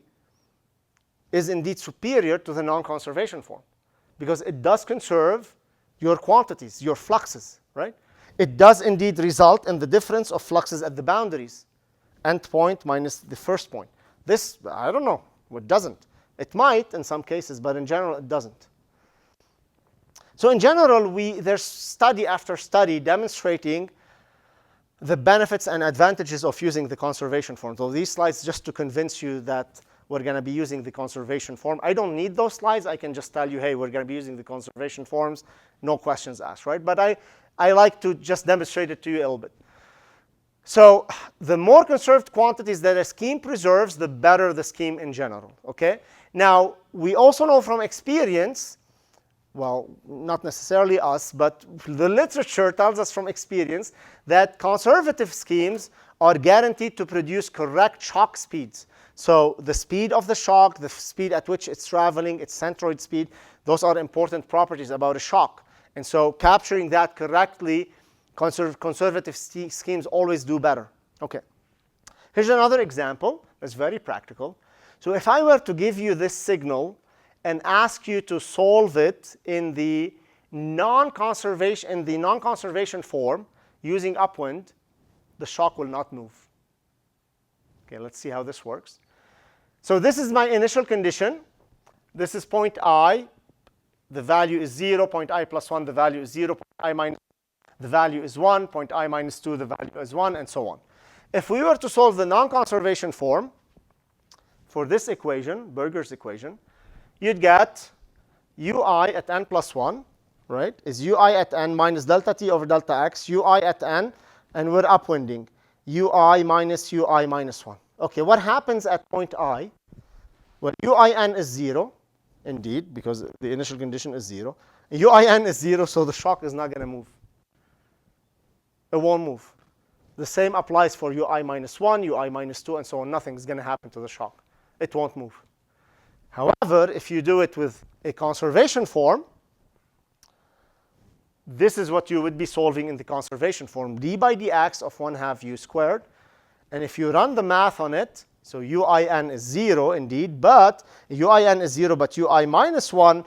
is indeed superior to the non-conservation form, because it does conserve your quantities, your fluxes, right? It does indeed result in the difference of fluxes at the boundaries, end point minus the first point. This, I don't know, it doesn't. It might in some cases, but in general, it doesn't. So in general, there's study after study demonstrating the benefits and advantages of using the conservation form. So these slides just to convince you that we're going to be using the conservation form. I don't need those slides. I can just tell you, hey, we're going to be using the conservation forms. No questions asked, right? But I like to just demonstrate it to you a little bit. So the more conserved quantities that a scheme preserves, the better the scheme in general, okay? Now, we also know from experience, well, not necessarily us, but the literature tells us from experience that conservative schemes are guaranteed to produce correct shock speeds. So the speed of the shock, the speed at which it's traveling, its centroid speed, those are important properties about a shock. And so capturing that correctly, conservative schemes always do better. Okay. Here's another example that's very practical. So if I were to give you this signal and ask you to solve it in the non-conservation form using Upwind, the shock will not move. Okay, let's see how this works. So this is my initial condition. This is point I. The value is 0. Point I plus 1, the value is 0. Point I minus, the value is 1. Point I minus 2, the value is 1, and so on. If we were to solve the non-conservation form for this equation, Berger's equation, you'd get ui at n plus 1, right, is ui at n minus delta t over delta x, ui at n, and we're upwinding, ui minus 1. Okay, what happens at point I? Well, uin is 0, indeed, because the initial condition is 0. Uin is 0, so the shock is not going to move. It won't move. The same applies for ui minus 1, ui minus 2, and so on. Nothing's going to happen to the shock. It won't move. However, if you do it with a conservation form, this is what you would be solving in the conservation form, d by dx of 1/2 u squared. And if you run the math on it, so uin is 0 indeed, but uin is 0, but ui minus 1,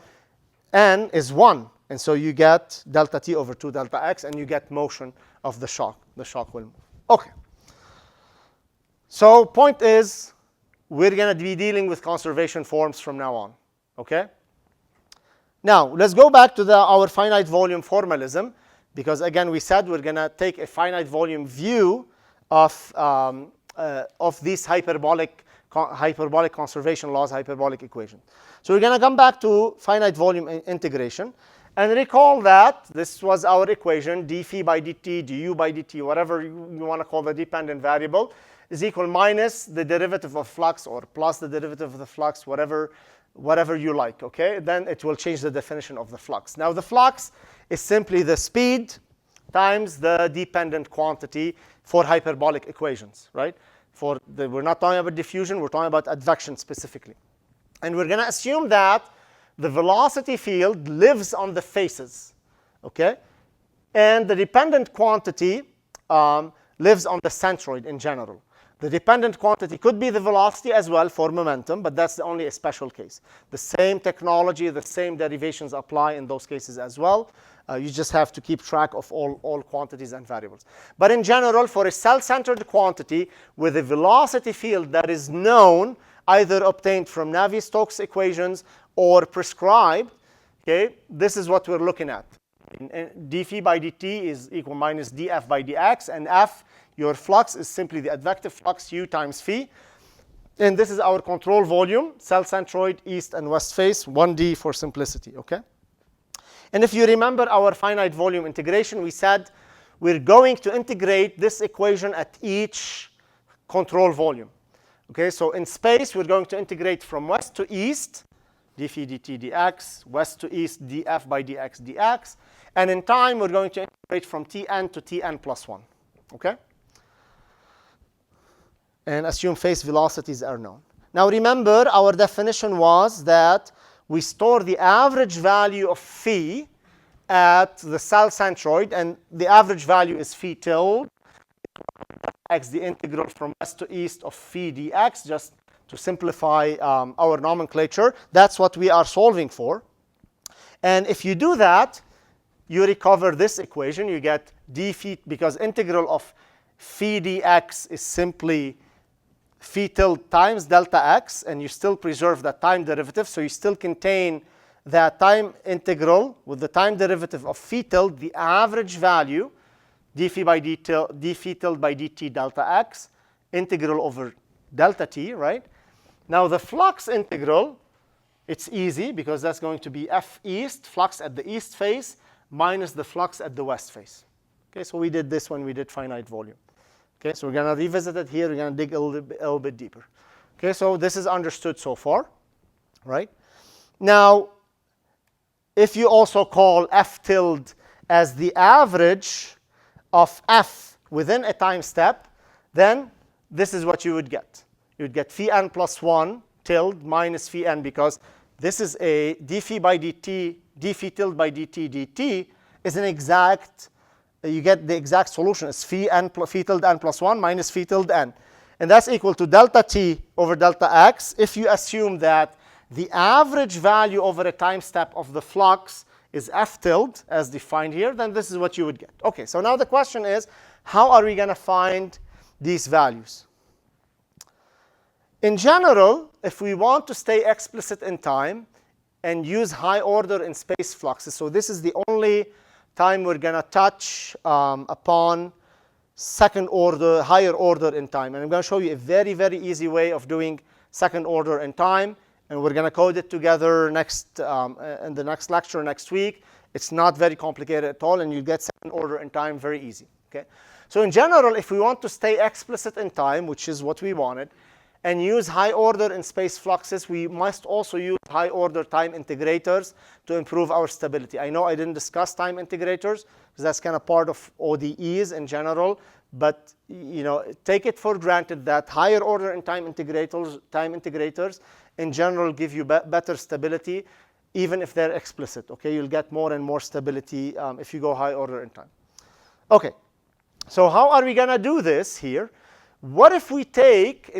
n is 1. And so you get delta t over 2 delta x, and you get motion of the shock. The shock will move. OK. So point is, we're going to be dealing with conservation forms from now on, okay? Now, let's go back to our finite volume formalism, because again, we said we're going to take a finite volume view of these hyperbolic conservation laws, hyperbolic equations. So we're going to come back to finite volume integration. And recall that this was our equation, d phi by dt, du by dt, whatever you want to call the dependent variable, is equal minus the derivative of flux or plus the derivative of the flux, whatever you like, okay? Then it will change the definition of the flux. Now, the flux is simply the speed times the dependent quantity for hyperbolic equations, right? We're not talking about diffusion, we're talking about advection specifically. And we're going to assume that the velocity field lives on the faces, okay? And the dependent quantity lives on the centroid in general. The dependent quantity could be the velocity as well for momentum, but that's only a special case. The same technology, the same derivations apply in those cases as well. You just have to keep track of all quantities and variables. But in general, for a cell-centered quantity with a velocity field that is known, either obtained from Navier-Stokes equations or prescribed, okay, this is what we're looking at. D phi by dt is equal minus df by dx, and f, your flux, is simply the advective flux u times phi. And this is our control volume, cell centroid, east and west face, 1D for simplicity, okay? And if you remember our finite volume integration, we said we're going to integrate this equation at each control volume. Okay, so in space, we're going to integrate from west to east, d phi dt dx, west to east, df by dx dx. And in time, we're going to integrate from tn to tn plus 1, okay? And assume phase velocities are known. Now remember, our definition was that we store the average value of phi at the cell centroid, and the average value is phi tilde x, the integral from west to east of phi dx, just to simplify our nomenclature. That's what we are solving for. And if you do that, you recover this equation. You get d phi, because integral of phi dx is simply phi tilde times delta x, and you still preserve that time derivative. So you still contain that time integral with the time derivative of phi tilde, the average value, d phi tilde by dt delta x, integral over delta t, right? Now the flux integral, it's easy because that's going to be f east, flux at the east face, minus the flux at the west face. Okay, so we did this when we did finite volume. Okay, so we're going to revisit it here. We're going to dig a little bit deeper. Okay, so this is understood so far, right? Now, if you also call f tilde as the average of f within a time step, then this is what you would get. You would get phi n plus 1 tilde minus phi n, because this is a d phi by dt, d phi tilde by dt dt is an exact, you get the exact solution. It's phi tilde n plus 1 minus phi tilde n. And that's equal to delta t over delta x. If you assume that the average value over a time step of the flux is f tilde, as defined here, then this is what you would get. OK, so now the question is, how are we going to find these values? In general, if we want to stay explicit in time and use high order in space fluxes, so this is the only time we're going to touch upon second order, higher order in time. And I'm going to show you a very, very easy way of doing second order in time. And we're going to code it together in the next lecture next week. It's not very complicated at all, and you get second order in time very easy. Okay? So in general, if we want to stay explicit in time, which is what we wanted, and use high order in space fluxes, we must also use high order time integrators to improve our stability. I know I didn't discuss time integrators because that's kind of part of ODEs in general, but take it for granted that higher order in time integrators in general give you better stability, even if they're explicit. Okay, you'll get more and more stability if you go high order in time. Okay, so how are we going to do this here? What if we take,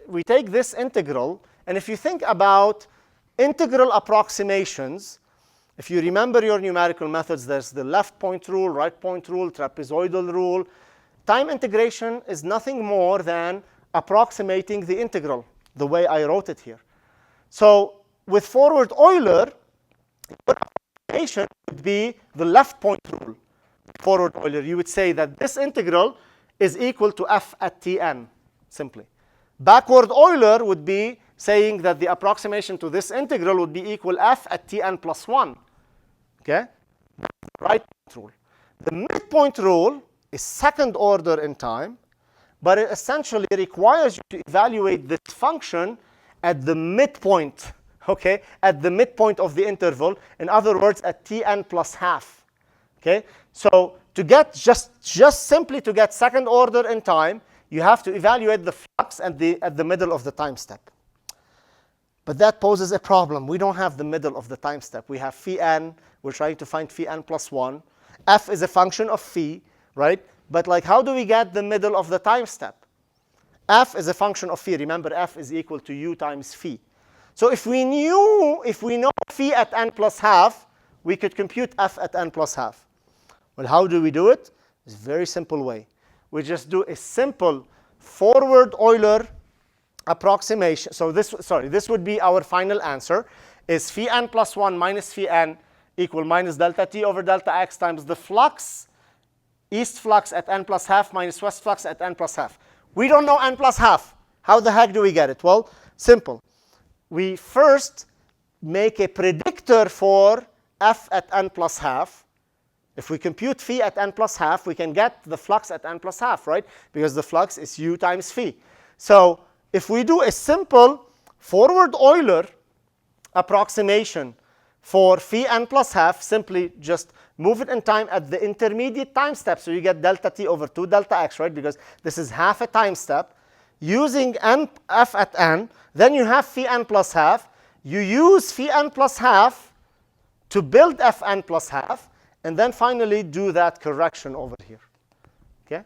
we take this integral, and if you think about integral approximations, if you remember your numerical methods, there's the left point rule, right point rule, trapezoidal rule, time integration is nothing more than approximating the integral, the way I wrote it here. So with forward Euler, your approximation would be the left point rule. Forward Euler, you would say that this integral is equal to f at Tn, simply. Backward Euler would be saying that the approximation to this integral would be equal f at Tn plus 1. Okay? Right point rule. The midpoint rule is second order in time, but it essentially requires you to evaluate this function at the midpoint, okay? At the midpoint of the interval. In other words, at Tn plus half, okay? So to get just simply to get second order in time, you have to evaluate the flux at the middle of the time step. But that poses a problem. We don't have the middle of the time step. We have phi n. We're trying to find phi n plus 1. F is a function of phi, right? But like, how do we get the middle of the time step? F is a function of phi. Remember, F is equal to u times phi. So if we know phi at n plus half, we could compute f at n plus half. Well, how do we do it? It's a very simple way. We just do a simple forward Euler approximation. So this would be our final answer, is phi n plus 1 minus phi n equal minus delta t over delta x times the flux, east flux at n plus half minus west flux at n plus half. We don't know n plus half. How the heck do we get it? Well, simple. We first make a predictor for f at n plus half. If we compute phi at n plus half, we can get the flux at n plus half, right? Because the flux is u times phi. So if we do a simple forward Euler approximation for phi n plus half, simply just move it in time at the intermediate time step. So you get delta t over 2 delta x, right? Because this is half a time step. Using f at n, then you have phi n plus half. You use phi n plus half to build fn plus half, and then finally do that correction over here. Okay?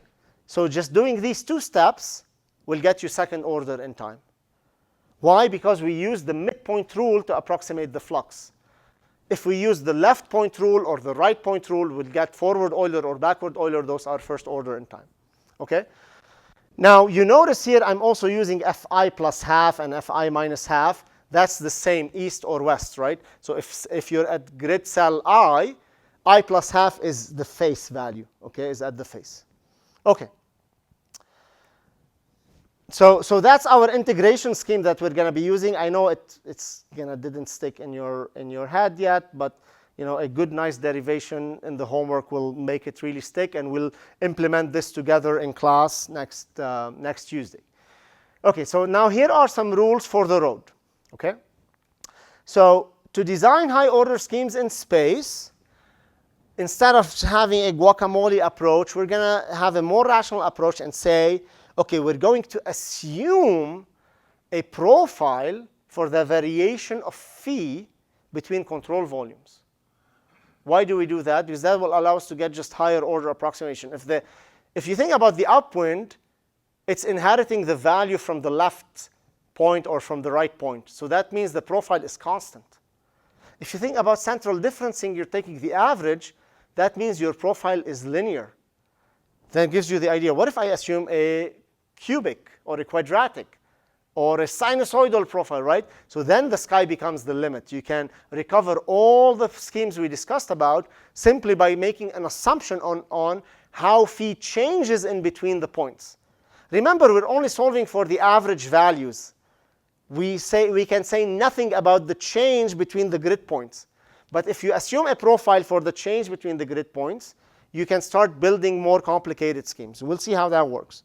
So just doing these two steps will get you second order in time. Why? Because we use the midpoint rule to approximate the flux. If we use the left point rule or the right point rule, we'll get forward Euler or backward Euler. Those are first order in time. Okay? Now, you notice here I'm also using fi plus half and fi minus half. That's the same east or west, right? So if you're at grid cell I plus half is the face value, okay, is at the face. Okay. So that's our integration scheme that we're going to be using. I know it's didn't stick in your head yet, but a good nice derivation in the homework will make it really stick, and we'll implement this together in class next Tuesday. Okay, so now here are some rules for the road. Okay, so to design high order schemes in space, instead of having a guacamole approach, we're going to have a more rational approach and say, okay, we're going to assume a profile for the variation of phi between control volumes. Why do we do that? Because that will allow us to get just higher order approximation. If you think about the upwind, it's inheriting the value from the left point or from the right point. So that means the profile is constant. If you think about central differencing, you're taking the average. That means your profile is linear. That gives you the idea. What if I assume a cubic or a quadratic or a sinusoidal profile, right? So then the sky becomes the limit. You can recover all the schemes we discussed about simply by making an assumption on how phi changes in between the points. Remember, we're only solving for the average values. We can say nothing about the change between the grid points. But if you assume a profile for the change between the grid points, you can start building more complicated schemes. We'll see how that works.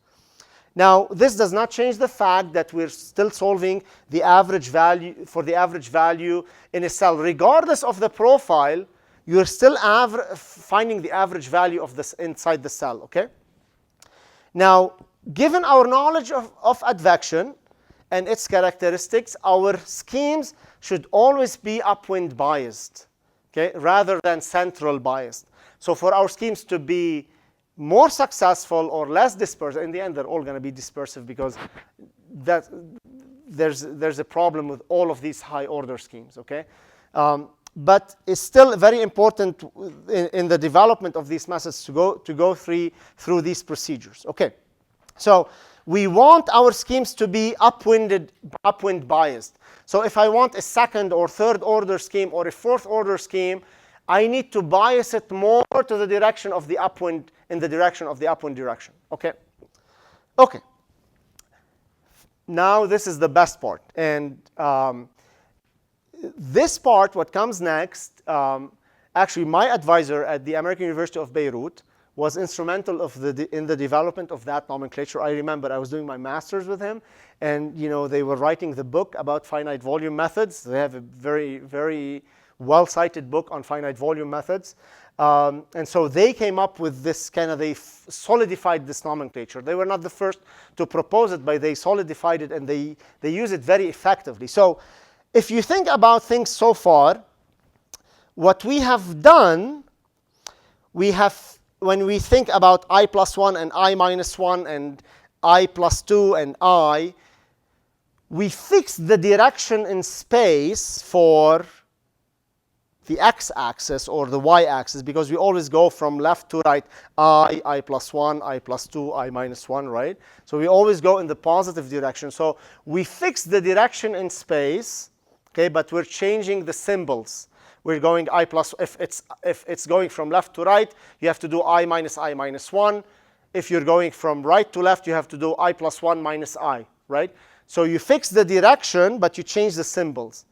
Now, this does not change the fact that we're still solving the average value for the average value in a cell. Regardless of the profile, you're still finding the average value of this inside the cell. Okay? Now, given our knowledge of advection and its characteristics, our schemes should always be upwind biased, okay, rather than central biased. So for our schemes to be more successful or less dispersive, in the end, they're all going to be dispersive because there's a problem with all of these high order schemes. Okay, but it's still very important in the development of these methods to go through these procedures. Okay, so we want our schemes to be upwind biased. So if I want a second or third order scheme or a fourth order scheme, I need to bias it more to the direction of the upwind, in the direction of the upwind direction. Okay. Okay. Now this is the best part, and this part, what comes next, actually my advisor at the American University of Beirut was instrumental in the development of that nomenclature. I remember I was doing my master's with him, and they were writing the book about finite volume methods. They have a very, very well-cited book on finite volume methods. And so they came up with this they solidified this nomenclature. They were not the first to propose it, but they solidified it, and they use it very effectively. So if you think about things so far, what we have done, when we think about I plus 1 and I minus 1 and I plus 2 and I, we fix the direction in space for the x-axis or the y-axis, because we always go from left to right, I plus 1, I plus 2, I minus 1, right? So we always go in the positive direction. So we fix the direction in space, okay, but we're changing the symbols. We're going I plus, if it's going from left to right, you have to do I minus 1. If you're going from right to left, you have to do I plus 1 minus I, right? So you fix the direction, but you change the symbols.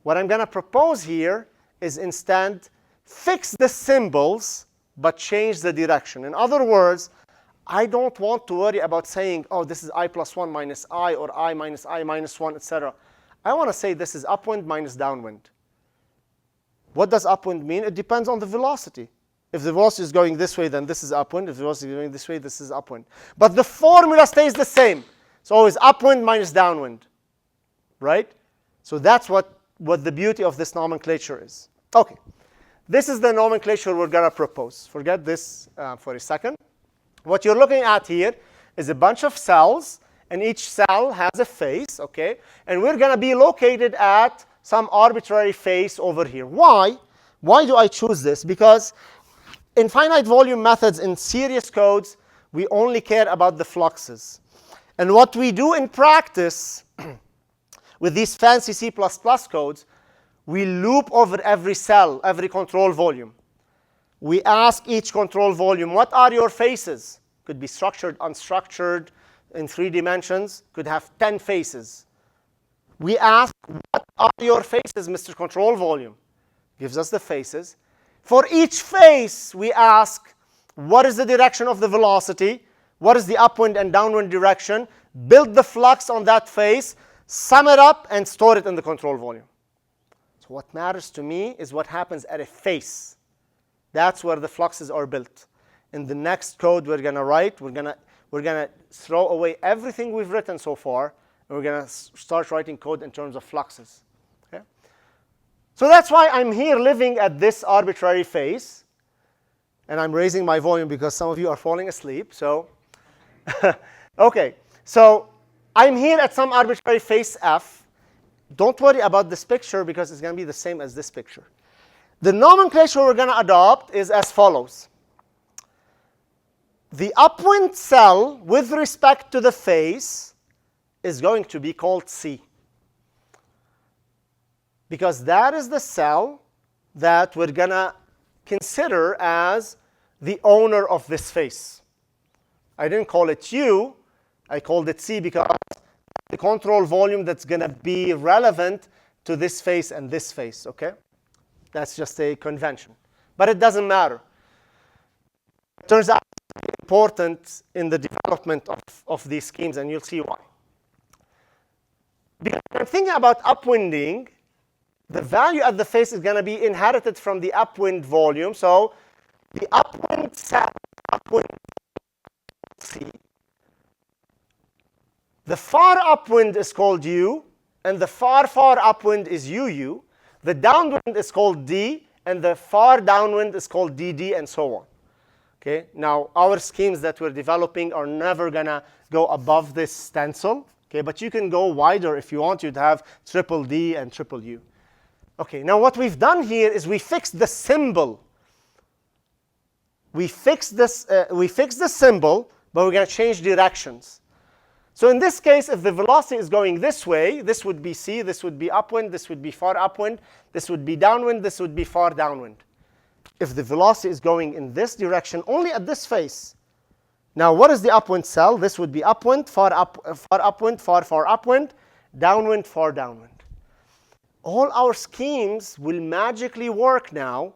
What I'm going to propose here is instead fix the symbols, but change the direction. In other words, I don't want to worry about saying, oh, this is I plus 1 minus I, or I minus 1, etc. I want to say this is upwind minus downwind. What does upwind mean? It depends on the velocity. If the velocity is going this way, then this is upwind. If the velocity is going this way, this is upwind. But the formula stays the same. It's always upwind minus downwind, right? So that's what the beauty of this nomenclature is. Okay, this is the nomenclature we're going to propose. Forget this for a second. What you're looking at here is a bunch of cells, and each cell has a face, okay? And we're going to be located at some arbitrary face over here. Why? Why do I choose this? Because in finite volume methods, in serious codes, we only care about the fluxes. And what we do in practice with these fancy C++ codes, we loop over every cell, every control volume. We ask each control volume, what are your faces? Could be structured, unstructured, in 3 dimensions, could have 10 faces. We ask, what are your faces, Mr. Control Volume? Gives us the faces. For each face, we ask, what is the direction of the velocity? What is the upwind and downwind direction? Build the flux on that face, sum it up, and store it in the control volume. So what matters to me is what happens at a face. That's where the fluxes are built. In the next code we're going to write, we're going to throw away everything we've written so far, and we're going to start writing code in terms of fluxes. Okay? So that's why I'm here living at this arbitrary face. And I'm raising my volume because some of you are falling asleep. So, OK. So I'm here at some arbitrary face f. Don't worry about this picture, because it's going to be the same as this picture. The nomenclature we're going to adopt is as follows. The upwind cell with respect to the face is going to be called C, because that is the cell that we're going to consider as the owner of this face. I didn't call it U. I called it C because the control volume that's going to be relevant to this face and this face, okay? That's just a convention. But it doesn't matter. It turns out it's important in the development of these schemes, and you'll see why. Because when I'm thinking about upwinding, the value at the face is going to be inherited from the upwind volume. So the upwind cell, upwind C. The far upwind is called U, and the far upwind is UU. The downwind is called D, and the far downwind is called DD, and so on. Okay? Now, our schemes that we're developing are never going to go above this stencil. Okay? But you can go wider if you want. You'd have triple D and triple U. Okay, now what we've done here is we fixed the symbol. We fixed the symbol, but we're going to change directions. So in this case, if the velocity is going this way, this would be c, this would be upwind, this would be far upwind, this would be downwind, this would be far downwind. If the velocity is going in this direction, only at this face. Now, what is the upwind cell? This would be upwind, far upwind, far upwind, downwind, far downwind. All our schemes will magically work now,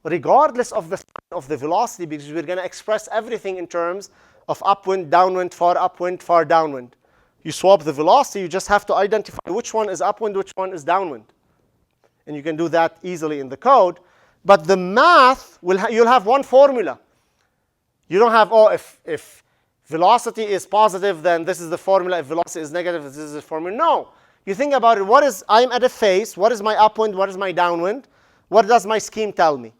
regardless of the velocity, because we're going to express everything in terms of upwind, downwind, far downwind. You swap the velocity, you just have to identify which one is upwind, which one is downwind. And you can do that easily in the code. But the math, you'll have one formula. You don't have, oh, if velocity is positive, then this is the formula. If velocity is negative, this is the formula. No. You think about it. I'm at a face. What is my upwind? What is my downwind? What does my scheme tell me?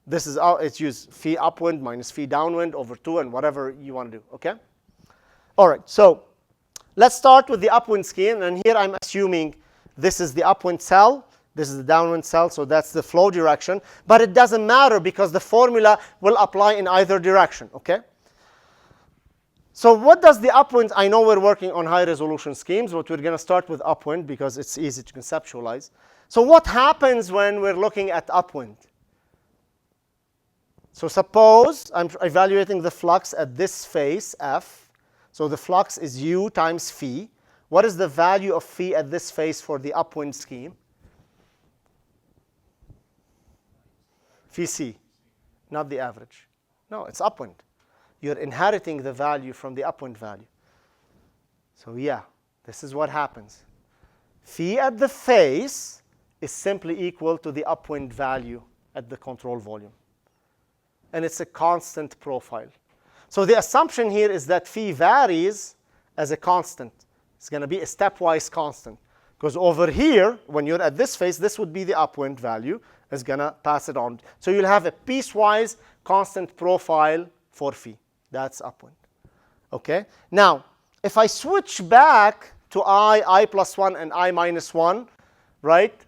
This is, it's used phi upwind minus phi downwind over 2 and whatever you want to do, okay? All right, so let's start with the upwind scheme. And here I'm assuming this is the upwind cell. This is the downwind cell, so that's the flow direction. But it doesn't matter because the formula will apply in either direction, okay? So what does the upwind, I know we're working on high resolution schemes, but we're going to start with upwind because it's easy to conceptualize. So what happens when we're looking at upwind? So suppose I'm evaluating the flux at this face, F. So the flux is U times phi. What is the value of phi at this face for the upwind scheme? Phi c, not the average. No, it's upwind. You're inheriting the value from the upwind value. So yeah, this is what happens. Phi at the face is simply equal to the upwind value at the control volume. And it's a constant profile. So the assumption here is that phi varies as a constant. It's going to be a stepwise constant. Because over here, when you're at this phase, this would be the upwind value. It's going to pass it on. So you'll have a piecewise constant profile for phi. That's upwind. Okay? Now, if I switch back to I plus 1, and I minus 1, right?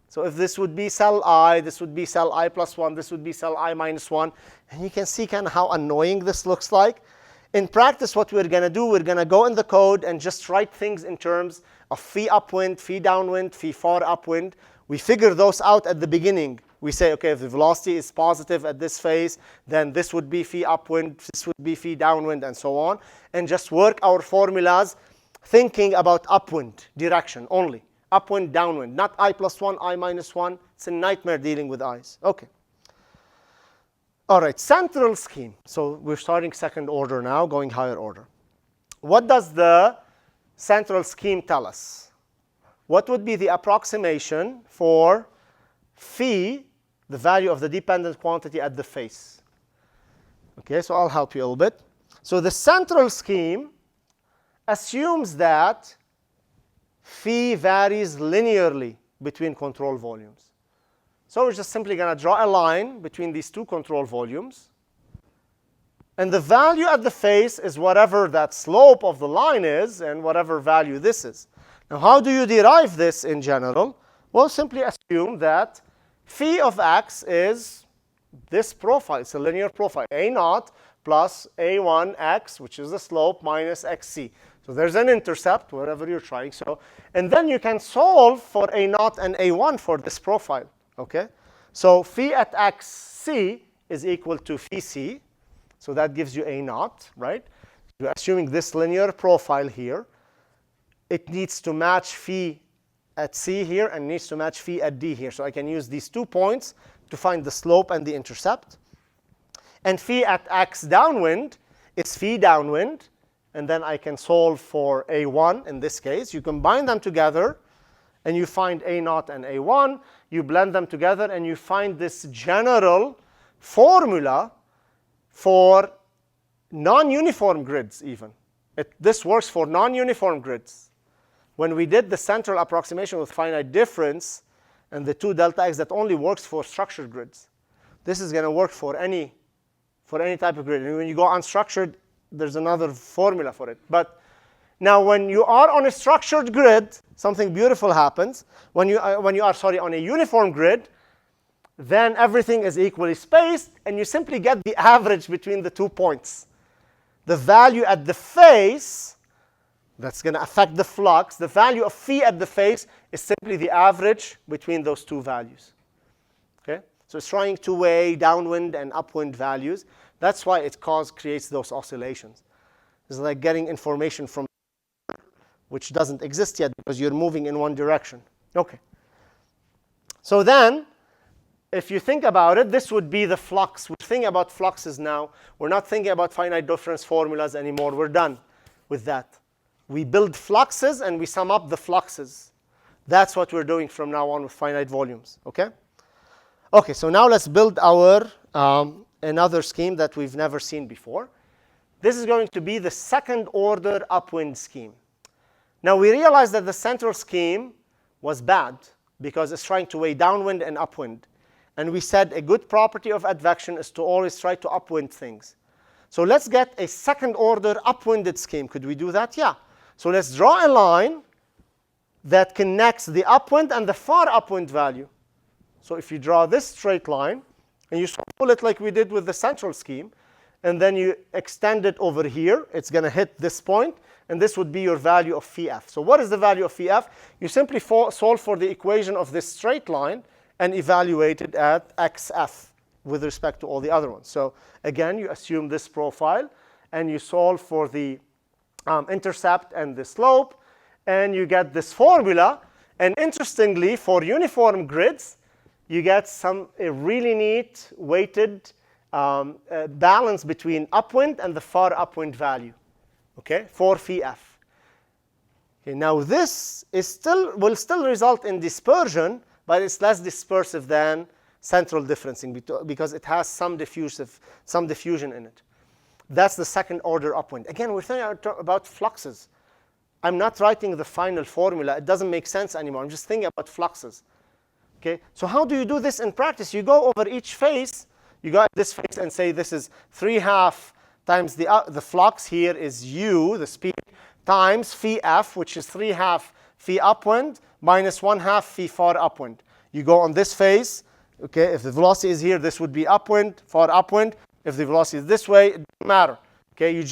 So if this would be cell I, this would be cell I plus 1, this would be cell I minus 1. And you can see kind of how annoying this looks like. In practice, what we're going to do, we're going to go in the code and just write things in terms of phi upwind, phi downwind, phi far upwind. We figure those out at the beginning. We say, okay, if the velocity is positive at this phase, then this would be phi upwind, this would be phi downwind, and so on. And just work our formulas thinking about upwind direction only. Upwind, downwind, not I plus 1, I minus 1. It's a nightmare dealing with I's. Okay. All right, central scheme. So we're starting second order now, going higher order. What does the central scheme tell us? What would be the approximation for phi, the value of the dependent quantity at the face? Okay, so I'll help you a little bit. So the central scheme assumes that phi varies linearly between control volumes. So we're just simply going to draw a line between these two control volumes. And the value at the face is whatever that slope of the line is and whatever value this is. Now, how do you derive this in general? Well, simply assume that phi of x is this profile. It's a linear profile. A naught plus a1x, which is the slope, minus xc. So there's an intercept, wherever you're trying. So, and then you can solve for a naught and a1 for this profile. Okay? So phi at xc is equal to phi c. So that gives you a naught, right? You're assuming this linear profile here. It needs to match phi at c here and needs to match phi at d here. So I can use these 2 points to find the slope and the intercept. And phi at x downwind is phi downwind. And then I can solve for a1 in this case. You combine them together, and you find a naught and a1. You blend them together, and you find this general formula for non-uniform grids even. This works for non-uniform grids. When we did the central approximation with finite difference and the 2 delta x, that only works for structured grids. This is going to work for any type of grid. And when you go unstructured, there's another formula for it. But Now, when you are on a structured grid, something beautiful happens. When you are on a uniform grid, then everything is equally spaced, and you simply get the average between the 2 points. The value at the face, that's going to affect the flux. The value of phi at the face is simply the average between those two values. Okay? So it's trying to weigh downwind and upwind values. That's why it creates those oscillations. It's like getting information from which doesn't exist yet because you're moving in one direction. Okay. So then, if you think about it, this would be the flux. We're thinking about fluxes now. We're not thinking about finite difference formulas anymore. We're done with that. We build fluxes and we sum up the fluxes. That's what we're doing from now on with finite volumes. Okay? Okay, so now let's build our another scheme that we've never seen before. This is going to be the second order upwind scheme. Now we realize that the central scheme was bad because it's trying to weigh downwind and upwind. And we said a good property of advection is to always try to upwind things. So let's get a second order upwinded scheme. Could we do that? Yeah. So let's draw a line that connects the upwind and the far upwind value. So if you draw this straight line, and you pull it like we did with the central scheme, and then you extend it over here, it's going to hit this point, and this would be your value of phi f. So what is the value of phi f? You simply solve for the equation of this straight line and evaluate it at xf with respect to all the other ones. So again, you assume this profile, and you solve for the intercept and the slope, and you get this formula. And interestingly, for uniform grids, you get a really neat weighted balance between upwind and the far upwind value, okay, for phi f. Okay, now this will still result in dispersion, but it's less dispersive than central differencing because it has some diffusion in it. That's the second order upwind. Again, we're thinking about fluxes. I'm not writing the final formula. It doesn't make sense anymore. I'm just thinking about fluxes. Okay, so how do you do this in practice? You go over each phase. You go at this phase and say this is 3/2 times the flux. Here is u, the speed, times phi f, which is 3/2 phi upwind minus 1/2 phi far upwind. You go on this phase. Okay, if the velocity is here, this would be upwind, far upwind. If the velocity is this way, it doesn't matter. Okay, you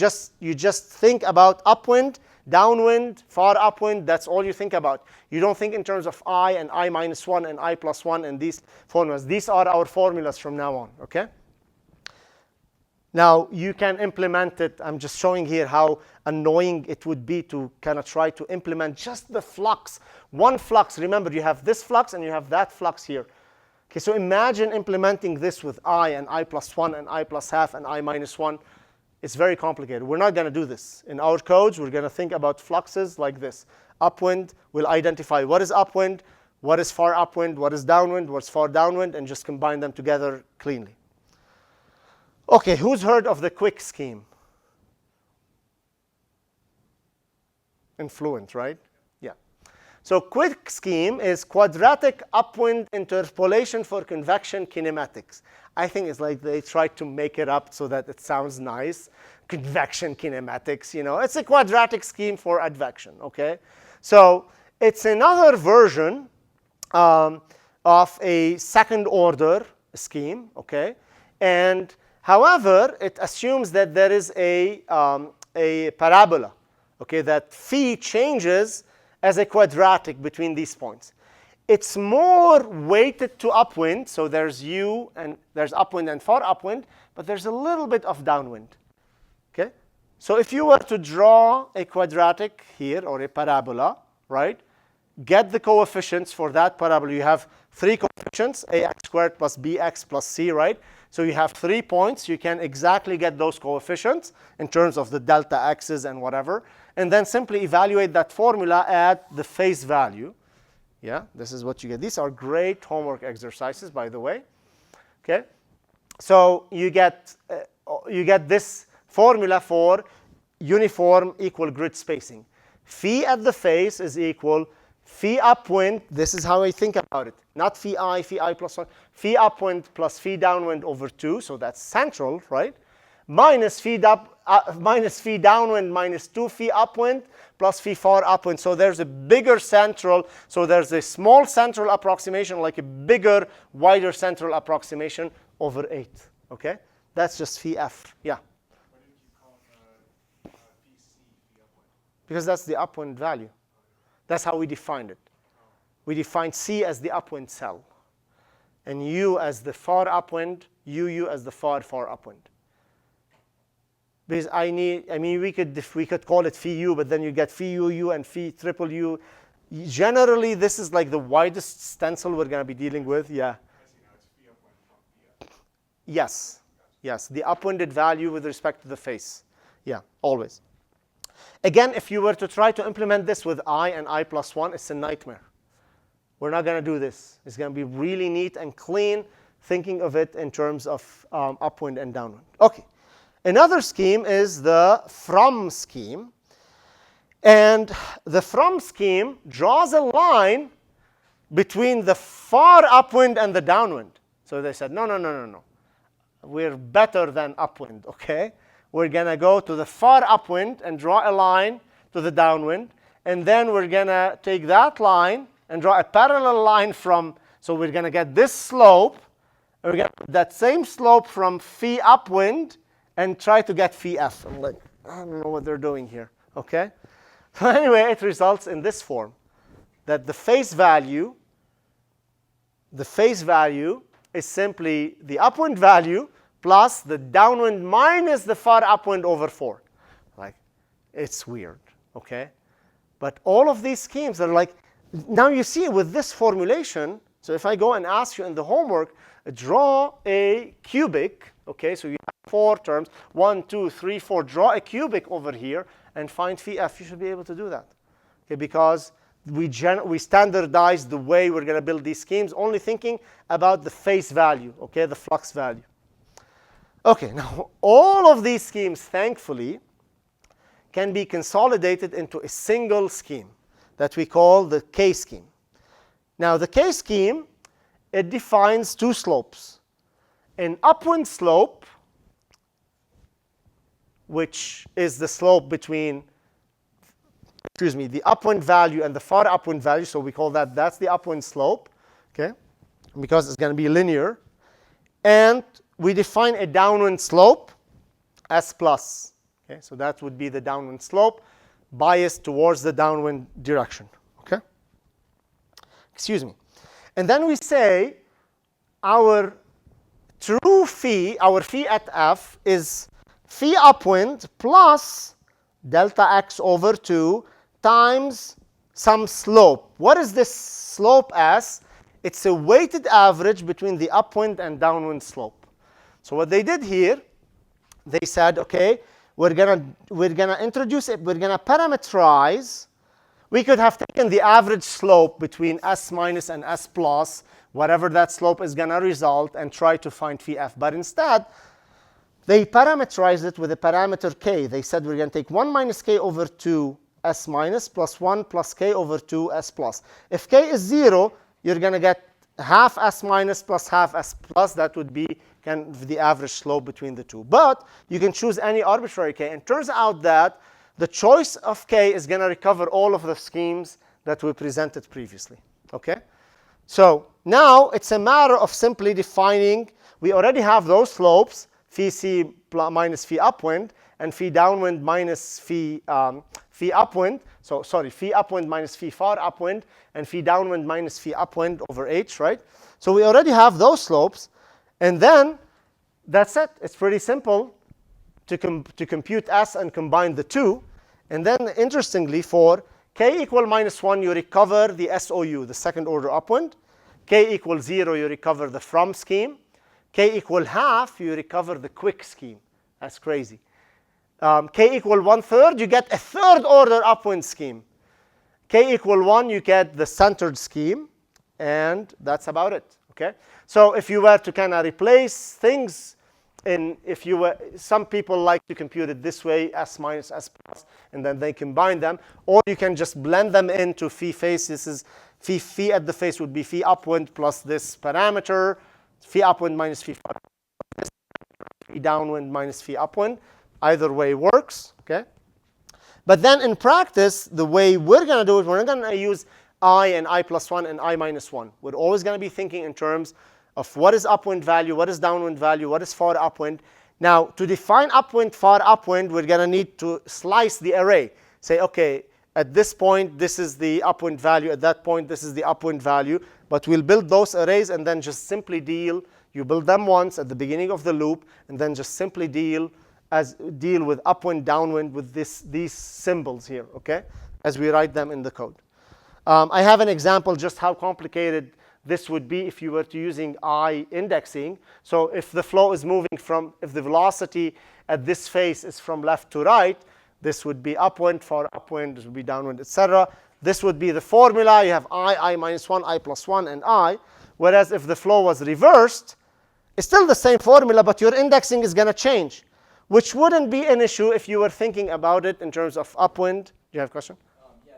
just think about upwind, downwind, far upwind. That's all you think about. You don't think in terms of I and I minus 1 and I plus 1 and these formulas. These are our formulas from now on. Okay. Now you can implement it. I'm just showing here how annoying it would be to kind of try to implement just the flux. One flux. Remember, you have this flux and you have that flux here. Okay, so imagine implementing this with I and I plus 1 and I plus half and I minus 1. It's very complicated. We're not going to do this. In our codes, we're going to think about fluxes like this. Upwind, we'll identify what is upwind, what is far upwind, what is downwind, what's far downwind, and just combine them together cleanly. Okay, who's heard of the quick scheme? Influent, right? Yeah. So quick scheme is quadratic upwind interpolation for convection kinematics. I think it's like they tried to make it up so that it sounds nice. Convection kinematics, you know. It's a quadratic scheme for advection, okay? So it's another version of a second order scheme, okay? And however, it assumes that there is a parabola, okay, that phi changes as a quadratic between these points. It's more weighted to upwind, so there's u and there's upwind and far upwind, but there's a little bit of downwind. Okay? So if you were to draw a quadratic here or a parabola, right? Get the coefficients for that parabola. You have 3 coefficients, ax squared plus bx plus c, right? So you have 3 points. You can exactly get those coefficients in terms of the delta x's and whatever, and then simply evaluate that formula at the face value. Yeah, this is what you get. These are great homework exercises, by the way. Okay, so you get this formula for uniform equal grid spacing. Phi at the face is equal phi upwind. This is how I think about it. Not phi I plus 1. Phi upwind plus phi downwind over 2. So that's central, right? Minus phi minus phi downwind minus 2 phi upwind plus phi far upwind. So there's a bigger central. So there's a small central approximation, like a bigger, wider central approximation over 8. Okay? That's just phi f. Yeah? Why didn't you call it phi c, phi upwind? Because that's the upwind value. That's how we defined it. We defined C as the upwind cell, and U as the far upwind, UU as the far upwind. Because we could call it phi U, but then you get phi UU and phi triple U. Generally, this is like the widest stencil we're going to be dealing with. Yeah. I see now it's phi upwind from phi f. Yes. Yes. The upwinded value with respect to the face. Yeah. Always. Again, if you were to try to implement this with I and I plus 1, it's a nightmare. We're not going to do this. It's going to be really neat and clean, thinking of it in terms of upwind and downwind. Okay. Another scheme is the from scheme. And the from scheme draws a line between the far upwind and the downwind. So they said, no. We're better than upwind, okay? We're going to go to the far upwind and draw a line to the downwind. And then we're going to take that line and draw a parallel line from, so we're going to get this slope. And we're going to put that same slope from phi upwind and try to get phi f. I'm like, I don't know what they're doing here, okay? So anyway, it results in this form, that the face value is simply the upwind value plus the downwind minus the far upwind over 4. Like, it's weird, okay? But all of these schemes are like, now you see with this formulation, so if I go and ask you in the homework, draw a cubic, okay? So you have 4 terms, 1, 2, 3, 4. Draw a cubic over here and find phi f. You should be able to do that, okay? Because we standardize the way we're going to build these schemes, only thinking about the face value, okay, the flux value. Okay, now all of these schemes, thankfully, can be consolidated into a single scheme that we call the K scheme. Now, the K scheme, it defines 2 slopes. An upwind slope, which is the slope between, the upwind value and the far upwind value. So we call that's the upwind slope, okay? Because it's going to be linear. And we define a downwind slope, S plus. Okay, so that would be the downwind slope, biased towards the downwind direction. Okay? Excuse me. And then we say our true phi, our phi at f, is phi upwind plus delta x over 2 times some slope. What is this slope as? It's a weighted average between the upwind and downwind slope. So what they did here, they said, okay, we're gonna introduce it. We're gonna parameterize. We could have taken the average slope between s minus and s plus, whatever that slope is gonna result, and try to find phi f. But instead, they parameterized it with a parameter k. They said we're gonna take 1 minus k over 2 s minus plus 1 plus k over 2 s plus. If k is 0, you're gonna get half s minus plus half s plus. That would be kind of the average slope between the two. But you can choose any arbitrary k. And it turns out that the choice of k is going to recover all of the schemes that we presented previously. Okay? So now it's a matter of simply defining. We already have those slopes, phi c minus phi upwind, and phi downwind minus phi upwind. So sorry, phi upwind minus phi far upwind, and phi downwind minus phi upwind over h, right? So we already have those slopes. And then that's it. It's pretty simple to compute S and combine the two. And then interestingly, for k equal minus 1, you recover the SOU, the second order upwind. K equals 0, you recover the from scheme. K equal half, you recover the quick scheme. That's crazy. K equal 1/3, you get a third order upwind scheme. K equal 1, you get the centered scheme. And that's about it. Okay? So if you were to kind of replace things, some people like to compute it this way, S minus S plus, and then they combine them. Or you can just blend them into phi face. This is phi at the face would be phi upwind plus this parameter, phi upwind minus phi downwind minus phi upwind. Either way works, okay? But then in practice, the way we're going to do it, we're not going to use I and I plus 1 and I minus 1. We're always going to be thinking in terms of what is upwind value, what is downwind value, what is far upwind. Now, to define upwind, far upwind, we're going to need to slice the array. Say, OK, at this point, this is the upwind value. At that point, this is the upwind value. But we'll build those arrays and then just simply deal. You build them once at the beginning of the loop, and then just simply deal with upwind, downwind with these symbols here, okay, as we write them in the code. I have an example just how complicated this would be if you were to using I indexing. So if the flow is moving from, if the velocity at this face is from left to right, this would be upwind, far upwind, this would be downwind, etc. This would be the formula. You have I minus 1, I plus 1, and I. Whereas if the flow was reversed, it's still the same formula, but your indexing is going to change, which wouldn't be an issue if you were thinking about it in terms of upwind. Do you have a question? Yeah.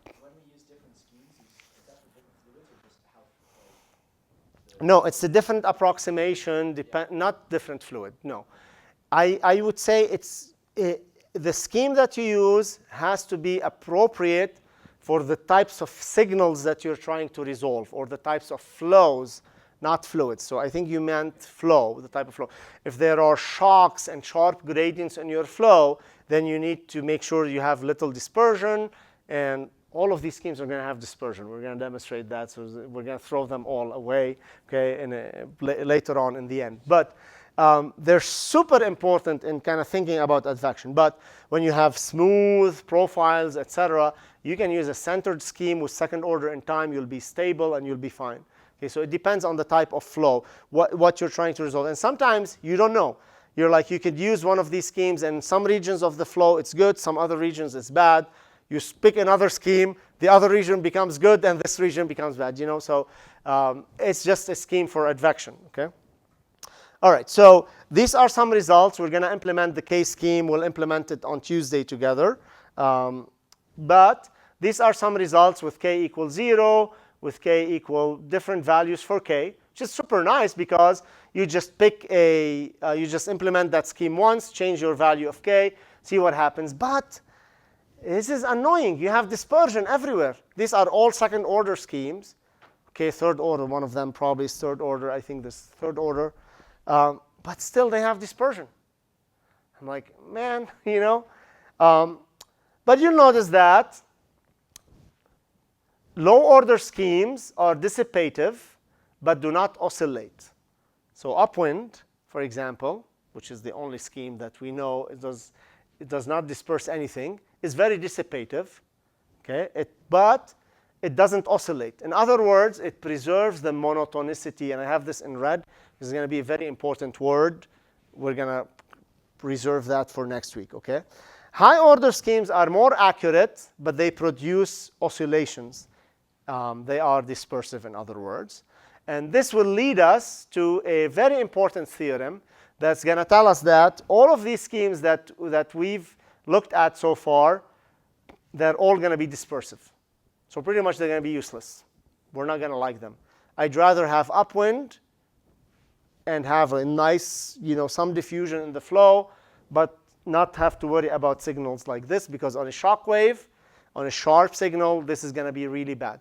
When we use different schemes, is that for different fluids or just how? No, it's a different approximation, not different fluid. No. I would say the scheme that you use has to be appropriate for the types of signals that you're trying to resolve, or the types of flows, not fluids. So I think you meant flow, the type of flow. If there are shocks and sharp gradients in your flow, then you need to make sure you have little dispersion. And all of these schemes are going to have dispersion. We're going to demonstrate that. So we're going to throw them all away, okay, later on in the end. But they're super important in kind of thinking about advection. But when you have smooth profiles, etc., you can use a centered scheme with second order in time. You'll be stable and you'll be fine. Okay, so it depends on the type of flow, what you're trying to resolve. And sometimes you don't know. You're like, you could use one of these schemes, and some regions of the flow, it's good. Some other regions, it's bad. You pick another scheme, the other region becomes good, and this region becomes bad. You know, so it's just a scheme for advection. Okay. All right. So these are some results. We're going to implement the K scheme. We'll implement it on Tuesday together. But these are some results with K equals 0. With K equal different values for K, which is super nice because you just pick you just implement that scheme once, change your value of K, see what happens. But this is annoying. You have dispersion everywhere. These are all second order schemes. Okay, third order, one of them probably is third order. I think this third order. But still they have dispersion. I'm like, man, you know. But you'll notice that low-order schemes are dissipative, but do not oscillate. So upwind, for example, which is the only scheme that we know it does not disperse anything, is very dissipative, okay? But it doesn't oscillate. In other words, it preserves the monotonicity. And I have this in red. This is going to be a very important word. We're going to reserve that for next week, okay? High-order schemes are more accurate, but they produce oscillations. They are dispersive, in other words. And this will lead us to a very important theorem that's going to tell us that all of these schemes that we've looked at so far, they're all going to be dispersive. So pretty much they're going to be useless. We're not going to like them. I'd rather have upwind and have a nice, you know, some diffusion in the flow, but not have to worry about signals like this, because on a shock wave, on a sharp signal, this is going to be really bad.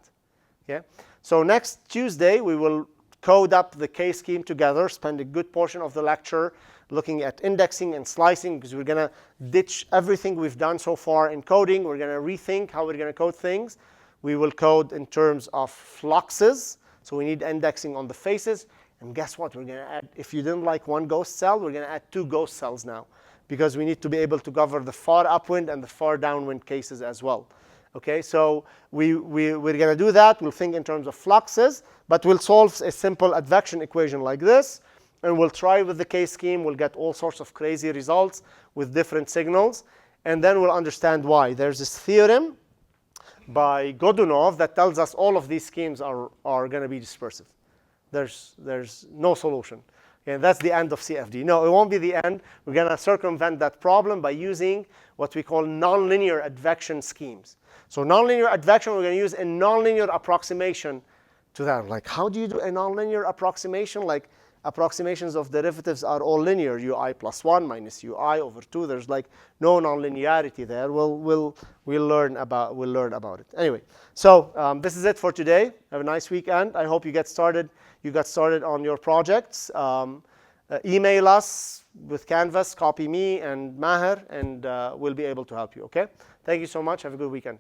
Okay? So next Tuesday, we will code up the K scheme together, spend a good portion of the lecture looking at indexing and slicing, because we're going to ditch everything we've done so far in coding. We're going to rethink how we're going to code things. We will code in terms of fluxes. So we need indexing on the faces. And guess what? We're going to add, if you didn't like one ghost cell, we're going to add 2 ghost cells now, because we need to be able to cover the far upwind and the far downwind cases as well. Okay, so we're going to do that. We'll think in terms of fluxes, but we'll solve a simple advection equation like this, and we'll try with the K scheme. We'll get all sorts of crazy results with different signals, and then we'll understand why. There's this theorem by Godunov that tells us all of these schemes are going to be dispersive. There's no solution. And that's the end of CFD. No, it won't be the end. We're going to circumvent that problem by using what we call nonlinear advection schemes. So nonlinear advection, we're going to use a nonlinear approximation to that. Like, how do you do a nonlinear approximation? Like, approximations of derivatives are all linear, ui plus 1 minus ui over 2. There's like no nonlinearity there. We'll learn about it. Anyway, so this is it for today. Have a nice weekend. I hope you got started on your projects. Email us with Canvas, copy me and Maher, and we'll be able to help you, okay? Thank you so much. Have a good weekend.